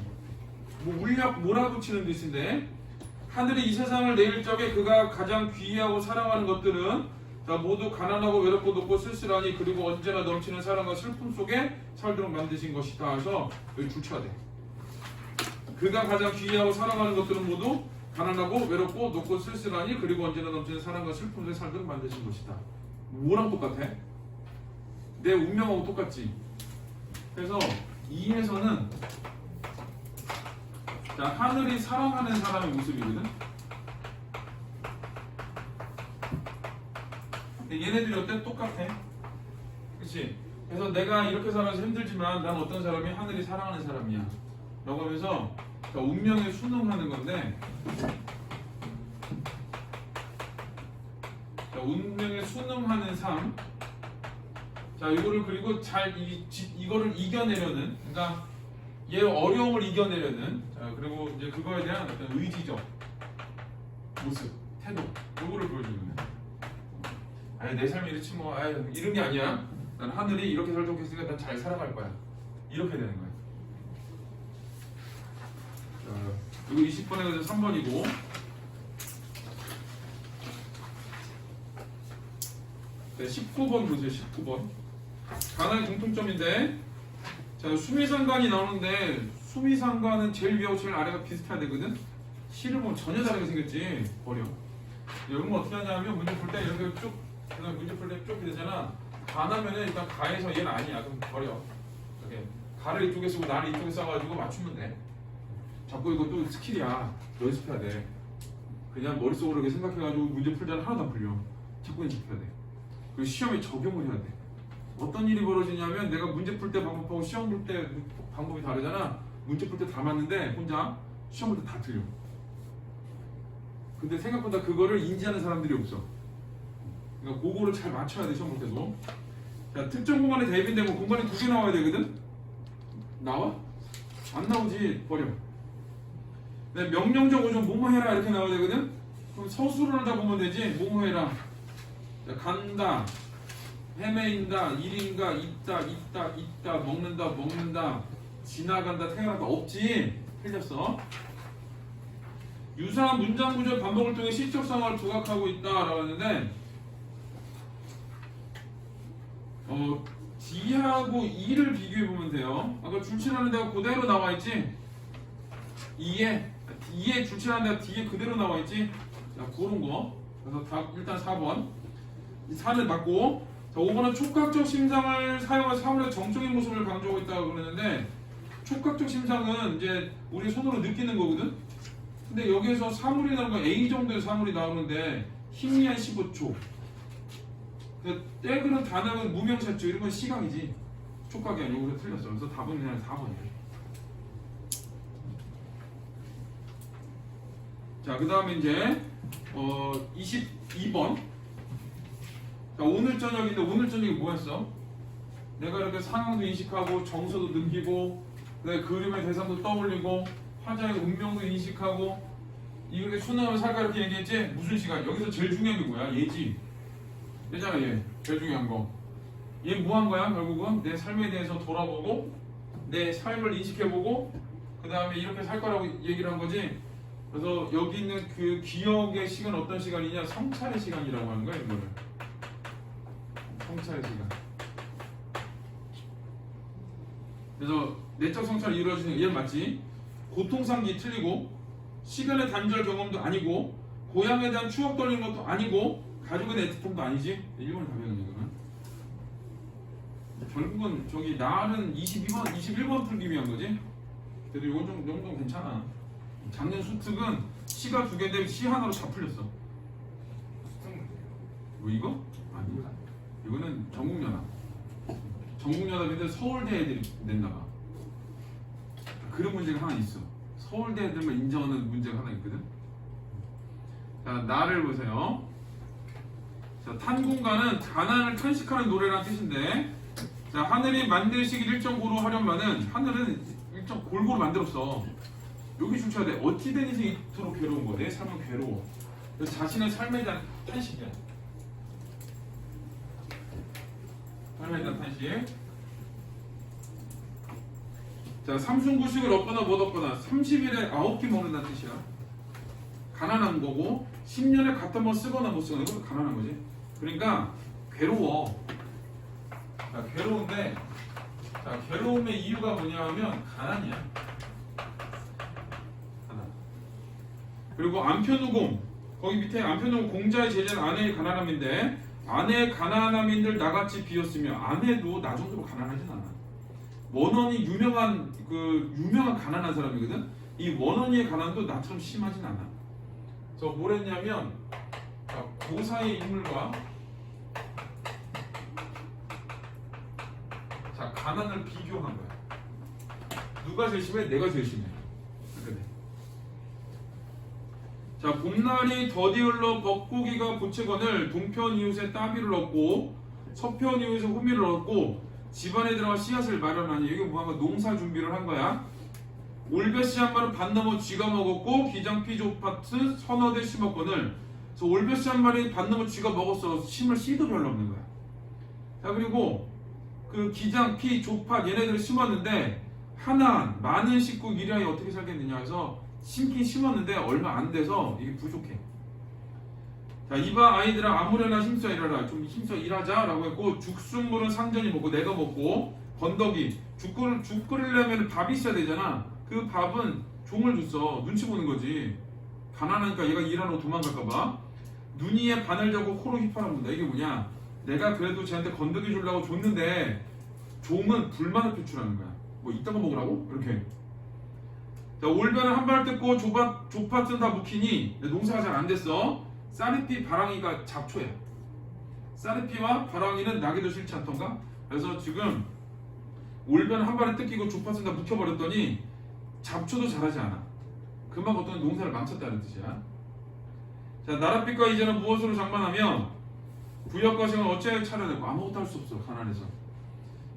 뭐 울려 몰아붙이는 듯인데 하늘이 이 세상을 내릴 적에 그가 가장 귀하고 사랑하는 것들은 자, 모두 가난하고 외롭고 높고 쓸쓸하니 그리고 언제나 넘치는 사랑과 슬픔 속에 살도록 만드신 것이다 해서 여기 줄쳐야 돼. 그가 가장 귀하고 사랑하는 것들은 모두 가난하고 외롭고 높고 쓸쓸하니 그리고 언제나 넘치는 사랑과 슬픔 속에 살도록 만드신 것이다. 뭐랑 똑같아? 내 운명하고 똑같지. 그래서 이에서는 자, 하늘이 사랑하는 사람의 모습이거든. 근데 얘네들이 어때? 똑같아. 그치? 그래서 내가 이렇게 살아서 힘들지만 난 어떤 사람이 하늘이 사랑하는 사람이야 라고 하면서 자, 운명에 순응하는 건데 자, 운명에 순응하는 삶. 자, 이거를 그리고 잘 이거를 이겨내려는, 그러니까 얘 어려움을 이겨내려는, 자, 그리고 이제 그거에 대한 어떤 의지적 모습, 태도, 이거를 보여주는 거예요. 아니 내 삶이 이렇지 뭐, 아유 이런 게 아니야. 난 하늘이 이렇게 살도록 했으니까 난 잘 살아갈 거야. 이렇게 되는 거야. 자, 이거 20번에 대해서 3번이고. 네, 19번 보세요. 19번. 하나의 공통점인데, 자, 수미상관이 나오는데 수미상관은 제일 위하고 제일 아래가 비슷해야 되거든. 시를 보면 전혀 다르게 생겼지. 버려. 여러분 어떻게 하냐면 문제 풀 때 이렇게 쭉, 그다음 문제 풀 때 쭉 되잖아. 가나면은 일단 가에서 얘는 아니야. 그럼 버려. 이렇게 가를 이쪽에 쓰고 나를 이쪽에 써가지고 맞추면 돼. 자꾸 이것도 스킬이야. 연습해야 돼. 그냥 머릿속으로 이렇게 생각해가지고 문제 풀자는 하나도 안 풀려. 자꾸 연습해야 돼. 그리고 시험에 적용을 해야 돼. 어떤 일이 벌어지냐면 내가 문제 풀 때 방법하고 시험 볼 때 방법이 다르잖아. 문제 풀 때 다 맞는데 혼자 시험 볼 때 다 틀려. 근데 생각보다 그거를 인지하는 사람들이 없어. 그러니까 그거를 잘 맞춰야 돼. 시험 볼 때도. 자, 특정 공간에 대입인데 뭐 공간이 2개 나와야 되거든? 나와? 안 나오지. 버려. 네, 명령적 오종 뭐뭐 해라 이렇게 나와야 되거든? 그럼 서술을 하다 보면 되지. 뭐뭐 해라. 자, 간다, 헤매인다, 일인가, 있다, 먹는다, 지나간다, 태어난다. 없지. 틀렸어. 유사한 문장 구조 반복을 통해 시적 상황을 부각하고 있다라고 했는데, D하고 E를 비교해 보면 돼요. 아까 줄치라는 데가 그대로 나와 있지. E에 줄치라는 데가 D에 그대로 나와 있지. 자, 그런 거. 그래서 일단 4번. 4는 맞고. 자, 5번은 촉각적 심상을 사용해서 사물의 정적인 모습을 강조하고 있다고 그러는데, 촉각적 심상은 이제 우리 손으로 느끼는 거거든. 근데 여기에서 사물이라는 건 A 정도의 사물이 나오는데 희미한 15초. 떼그는 단어는 무명사죠. 이런 건 시각이지. 촉각이 아니고. 그래서 틀렸어. 그래서 답은 그냥 4번이에요. 자, 그 다음에 이제 22번. 자, 오늘 저녁인데 오늘 저녁이 뭐였어? 내가 이렇게 상황도 인식하고 정서도 넘기고 그다음에 그림의 대상도 떠올리고 화자의 운명도 인식하고 이렇게 순응하며 살까 이렇게 얘기했지? 무슨 시간? 여기서 제일 중요한 게 뭐야? 얘지. 얘잖아. 얘 제일 중요한 거. 얘 뭐 한 거야? 결국은 내 삶에 대해서 돌아보고 내 삶을 인식해보고 그 다음에 이렇게 살 거라고 얘기를 한 거지. 그래서 여기 있는 그 기억의 시간 어떤 시간이냐? 성찰의 시간이라고 하는 거야. 이거를 성찰의 시간. 그래서 내적 성찰이 이루어지는 얘는 맞지? 고통상기 틀리고 시간의 단절 경험도 아니고 고향에 대한 추억 돌리는 것도 아니고 가족에 대한 애틋함도 아니지? 1번을 답이거든. 이거는 결국은 저기 나는 21번 풀기 위한 거지? 그래도 이건 좀 정도 괜찮아. 작년 수특은 시가 2개인데 시 하나로 다 풀렸어. 뭐 이거? 아니, 이거는 전국연합. 전국연합인데 서울대 애들이 냈나봐. 그런 문제가 하나 있어. 서울대 애들만 인정하는 문제가 하나 있거든. 자, 나를 보세요. 자, 탄공가는 가난을 탄식하는 노래라는 뜻인데, 자, 하늘이 만들시길 1.5로 하려면은 하늘은 1.5 골고루 만들었어. 여기 줄쳐야 돼. 어찌 된 이상 이토록 괴로운 거. 내 삶은 괴로워. 그래서 자신의 삶에 대한 탄식이야. 삶에 대한 탄식. 자, 삼순구식을 얻거나 못 얻거나 30일에 9끼 먹는다는 뜻이야. 가난한 거고 10년에 갖다 번 쓰거나 못 쓰거나 이것도 가난한 거지. 그러니까 괴로워. 자, 괴로운데 자, 괴로움의 이유가 뭐냐 하면 가난이야. 가난. 그리고 안표누공 거기 밑에 안표누공 공자의 제자는 아내의 가난함인데 아내의 가난함인들 나같이 비었으며 아내도 나 정도로 가난하진 않아. 원원이 유명한 가난한 사람이거든. 이 원원이의 가난도 나처럼 심하진 않아. 그래서 뭘 했냐면 그 사이의 인물과 자, 가난을 비교한 거야. 누가 제일 심해? 내가 제일 심해. 그래. 자, 봄날이 더디흘러 벚고기가 부채거늘 동편 이웃에 따비를 얻고 서편 이웃에 호미를 얻고 집안에 들어가 씨앗을 마련하니 이게 뭐하면 농사 준비를 한 거야. 올벼씨 한 마리 반 넘어 쥐가 먹었고 기장피 조파트 서너 대 심었거늘. 그래서 올벼씨 한 마리 반 넘어 쥐가 먹었어. 심을 씨도 별로 없는 거야. 자, 그리고 그 기장, 피, 조팥 얘네들을 심었는데 하나 많은 식구 일하여 어떻게 살겠느냐 해서 심긴 심었는데 얼마 안 돼서 이게 부족해. 자, 이봐 아이들아 아무래나 힘써 일하라. 좀 힘써 일하자 라고 했고 죽순물은 상전이 먹고 내가 먹고 건더기 죽 끓이려면 밥이 있어야 되잖아. 그 밥은 종을 줬어. 눈치 보는 거지. 가난하니까 얘가 일하러 도망갈까봐. 눈이에 바늘 잡고 코로 휘파람는다. 이게 뭐냐, 내가 그래도 쟤한테 건더기 주려고 줬는데 종은 불만을 표출하는 거야. 뭐 이딴 거 먹으라고? 이렇게. 자, 올변을 한 발 뜯고 조팥은 다 묵히니 농사가 잘 안 됐어. 쌀이피 바랑이가 잡초야. 쌀이피와 바랑이는 나기도 싫지 않던가? 그래서 지금 올변 한 발에 뜯기고 조팥은 다 묵혀버렸더니 잡초도 자라지 않아. 그만 어떤 농사를 망쳤다는 뜻이야. 자, 나랏빛과 이제는 무엇으로 장만하며 부역과 생을 어찌하여 차려내고 아무것도 할 수 없어. 가난해서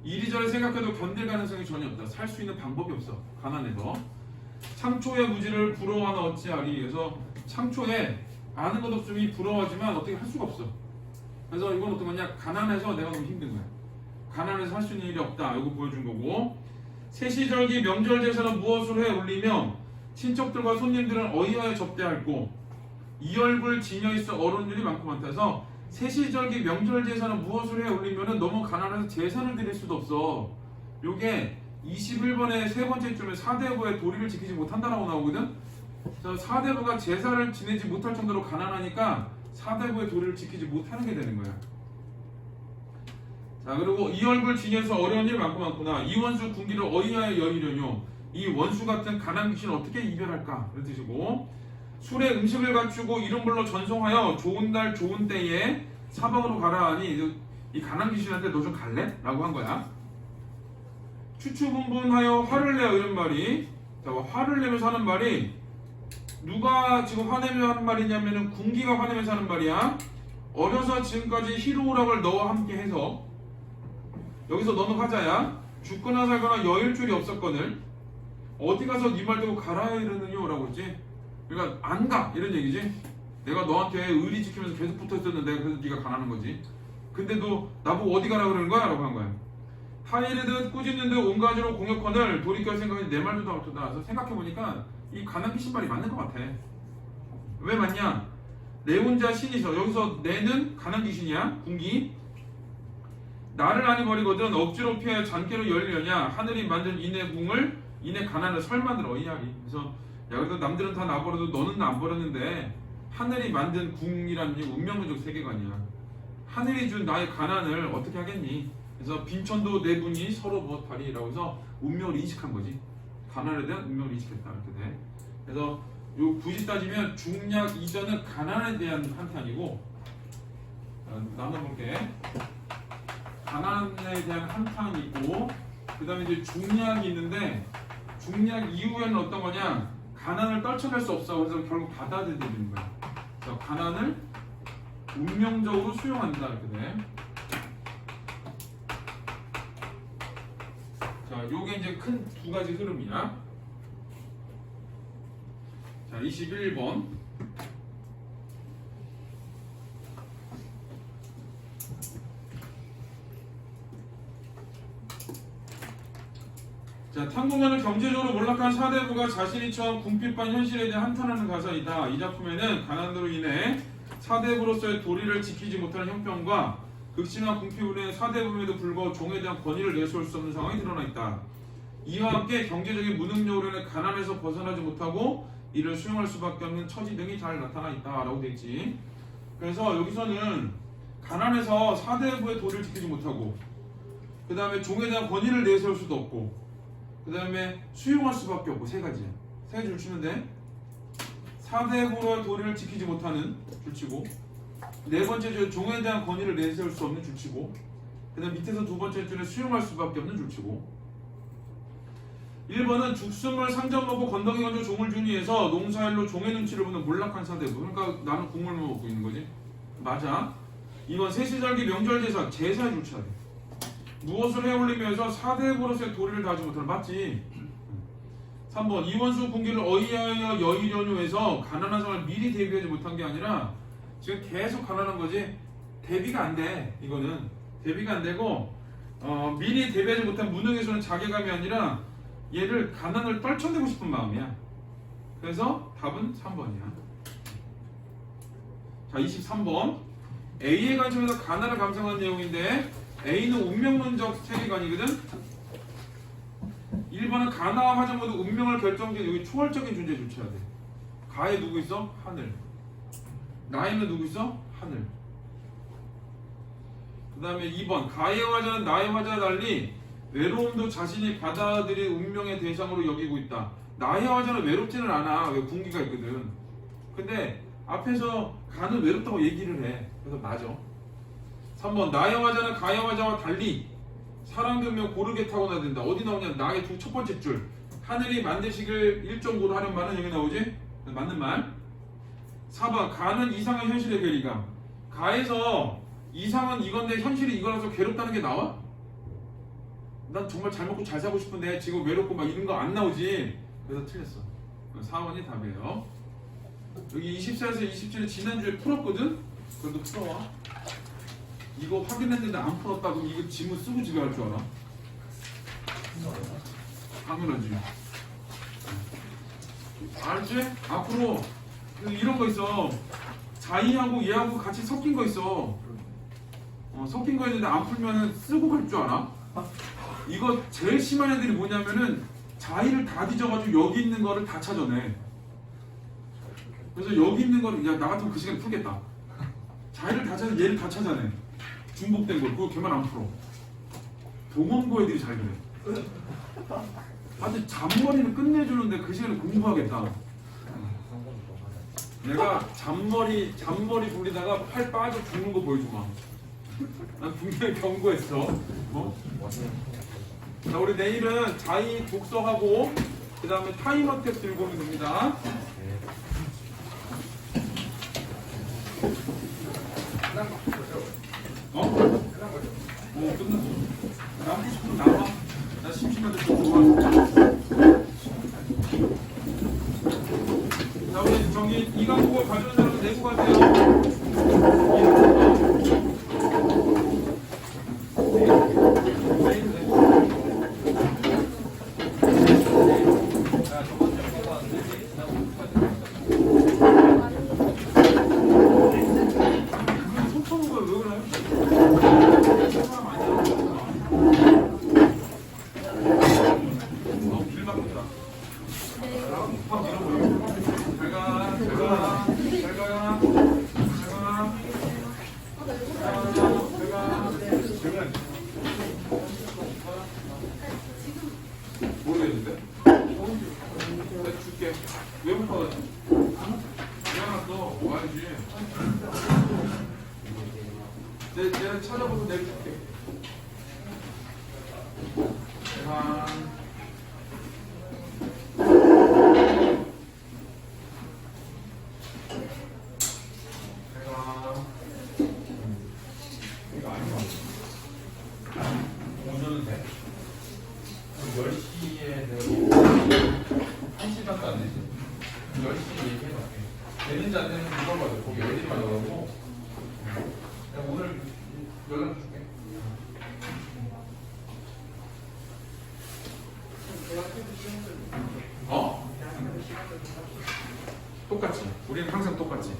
이리저리 생각해도 견딜 가능성이 전혀 없다. 살 수 있는 방법이 없어. 가난해서. 창초의 무지를 부러워하나 어찌하리. 그래서 창초에 아는 것 없음이 부러워하지만 어떻게 할 수가 없어. 그래서 이건 어떤 거냐, 가난해서 내가 너무 힘든 거야. 가난해서 할 수 있는 일이 없다. 이거 보여준 거고, 세시절기 명절 제사는 무엇으로 해 올리며 친척들과 손님들은 어이하여 접대할고 이얼굴 지녀 있어 어려운 일이 많고 많다. 해서 세시절기 명절 제사는 무엇을 해 올리면은 너무 가난해서 제사를 드릴 수도 없어. 요게 21번의 세 번째 줄에 사대부의 도리를 지키지 못한다라고 나오거든. 그래서 사대부가 제사를 지내지 못할 정도로 가난하니까 사대부의 도리를 지키지 못하는 게 되는 거야. 자, 그리고 이 얼굴 지녀서 어려운 일 많고 많구나. 이 원수 군기를 어이하여 여의려뇨. 이 원수 같은 가난 귀신을 어떻게 이별할까? 그런 뜻이고, 술에 음식을 갖추고 이름 불러 전송하여 좋은 날 좋은 때에 사방으로 가라 하니 이 가난 귀신한테 너 좀 갈래? 라고 한 거야. 추추분분하여 화를 내어 이런 말이, 자, 화를 내면서 하는 말이 누가 지금 화내며 하는 말이냐면은 군기가 화내면서 하는 말이야. 어려서 지금까지 희로우락을 너와 함께 해서 여기서 너는 화자야. 죽거나 살거나 여일 줄이 없었거늘 어디 가서 네 말 듣고 가라 이러느뇨 라고 했지. 그러니까 안 가 이런 얘기지. 내가 너한테 의리 지키면서 계속 붙어있었는데 그래서 네가 가라는 거지. 근데도 나보고 어디 가라 그러는 거야? 라고 한 거야. 타이르듯 꾸짖는 듯 온 가지로 공격권을 돌이켜 생각해 내 말도 다 못한다. 그래서 생각해보니까 이 가난기 신발이 맞는 것 같아. 왜 맞냐? 내 혼자 신이서 여기서 내는 가난기 신이야. 군기. 나를 아니 버리거든 억지로 피하여 잔깨로 열리려냐. 하늘이 만든 이내 궁을 이내 가난을 설만들 어이하리. 그래서 야, 그래도 남들은 다 나버려도 너는 나 안 버렸는데 하늘이 만든 궁이라는 게 운명론적 세계관이야. 하늘이 준 나의 가난을 어떻게 하겠니? 그래서 빈천도 네 분이 서로 무엇하리라고 해서 운명을 인식한 거지. 가난에 대한 운명을 인식했다 이렇게 돼. 그래서 요 굳이 따지면 중약 이전은 가난에 대한 한탄이고, 나눠볼게. 가난에 대한 한탄이 있고, 그 다음에 이제 중약이 있는데, 중약 이후에는 어떤 거냐? 가난을 떨쳐낼 수 없어. 그래서 결국 받아들이는 거야. 그래서 가난을 운명적으로 수용한다 이렇게 돼. 자, 요게 이제 큰 두 가지 흐름이야. 자, 21번. 자, 탐구면은 경제적으로 몰락한 사대부가 자신이 처한 궁핍한 현실에 대해 한탄하는 가사이다. 이 작품에는 가난으로 인해 사대부로서의 도리를 지키지 못하는 형편과 극심한 궁핍으로 인해 사대부임에도 불구하고 종에 대한 권위를 내세울 수 없는 상황이 드러나 있다. 이와 함께 경제적인 무능력으로 인해 가난에서 벗어나지 못하고 이를 수용할 수밖에 없는 처지 등이 잘 나타나 있다라고 되어 있지. 그래서 여기서는 가난해서 사대부의 도리를 지키지 못하고, 그 다음에 종에 대한 권위를 내세울 수도 없고, 그 다음에 수용할 수밖에 없고, 세 가지야. 세 가지를 치는데, 사대부의 도리를 지키지 못하는 줄치고, 네 번째 줄 종에 대한 권위를 내세울 수 없는 줄치고, 그 다음 밑에서 두 번째 줄에 수용할 수밖에 없는 줄치고. 1번은 죽순을 상점 먹고 건더기 건져 종을 준 위해서 농사일로 종의 눈치를 보는 몰락한 사대부. 그러니까 나는 국물만 먹고 있는 거지. 맞아. 2번 세시절기 명절 제사에 줄치하래. 무엇을 해올리면서 사대부로서의 도리를 다하지 못하는. 맞지. 3번 이원수 군기를 어이하여 여의려뇨 해서 가난한 상황을 미리 대비하지 못한 게 아니라 지금 계속 가난한 거지. 대비가 안 돼. 이거는 대비가 안 되고 미리 대비하지 못한 무능에서는 자괴감이 아니라 얘를 가난을 떨쳐내고 싶은 마음이야. 그래서 답은 3번이야. 자, 23번 A의 관점에서 가난을 감상한 내용인데 A는 운명론적 세계관이거든. 1번은 가나와 화자 모두 운명을 결정짓는 여기 초월적인 존재 조치해야 돼. 가에 누구 있어? 하늘. 나에는 누구 있어? 하늘. 그 다음에 2번 가의 화자는 나의 화자와 달리 외로움도 자신이 받아들인 운명의 대상으로 여기고 있다. 나의 화자는 외롭지는 않아. 왜 군기가 있거든. 근데 앞에서 가는 외롭다고 얘기를 해. 그래서 맞아. 3번 나의 화자는 가의 화자와 달리 사랑되며 고르게 타고나야 된다. 어디 나오냐? 나의 첫 번째 줄. 하늘이 만드시길 1.5로 하는 말은 여기 나오지? 맞는 말. 4번 가는 이상한 현실의 괴리감. 가에서 이상은 이건데 현실이 이거라서 괴롭다는 게 나와? 난 정말 잘 먹고 잘 살고 싶은데 지금 외롭고 막 이런 거 안 나오지. 그래서 틀렸어. 4번이 답이에요. 여기 24에서 27을 지난주에 풀었거든? 그래도 풀어와. 이거 확인했는데 안 풀었다 그럼 이거 지문 쓰고 집에 갈 줄 알아? 당연하지. 알지? 앞으로 이런 거 있어. 자이하고 얘하고 같이 섞인 거 있어. 섞인 거 있는데 안 풀면 쓰고 갈 줄 알아? 이거 제일 심한 애들이 뭐냐면은 자이를 다 뒤져가지고 여기 있는 거를 다 찾아내. 그래서 여기 있는 거를 야 나 같으면 그 시간에 풀겠다. 자이를 다 찾아 얘를 다 찾아내. 중복된 걸 그거 걔만 안 풀어. 동원고 애들이 잘 그래. 아주 잔머리는 끝내주는데 그 시간에 공부하겠다. 내가 잔머리 굴리다가 팔 빠져 죽는 거 보여주마. 난 분명히 경고했어. 자, 우리 내일은 자이 독서하고 그 다음에 타이머 탭 들고 오면 됩니다. 끝났어. 남고 싶으면 나와. 나 심심한데 좀 좋아. 자, 우리 저기 이 과목을 가져온 사람은 내고 가세요. 모르겠는데? 내가 줄게. 왜 못 받았지? 미안했어. 와야지. 내가 찾아보고 내려줄게. 대만. 이거 아니야. 오전은 돼? 10시에 내가 1시간도 안 되지. 10시에 얘기해볼게. 되는지 안 되는지 물어봐줘. 거기 애들이 많아가지고. 내가 오늘 연락 줄게. 똑같지. 우리는 항상 똑같지.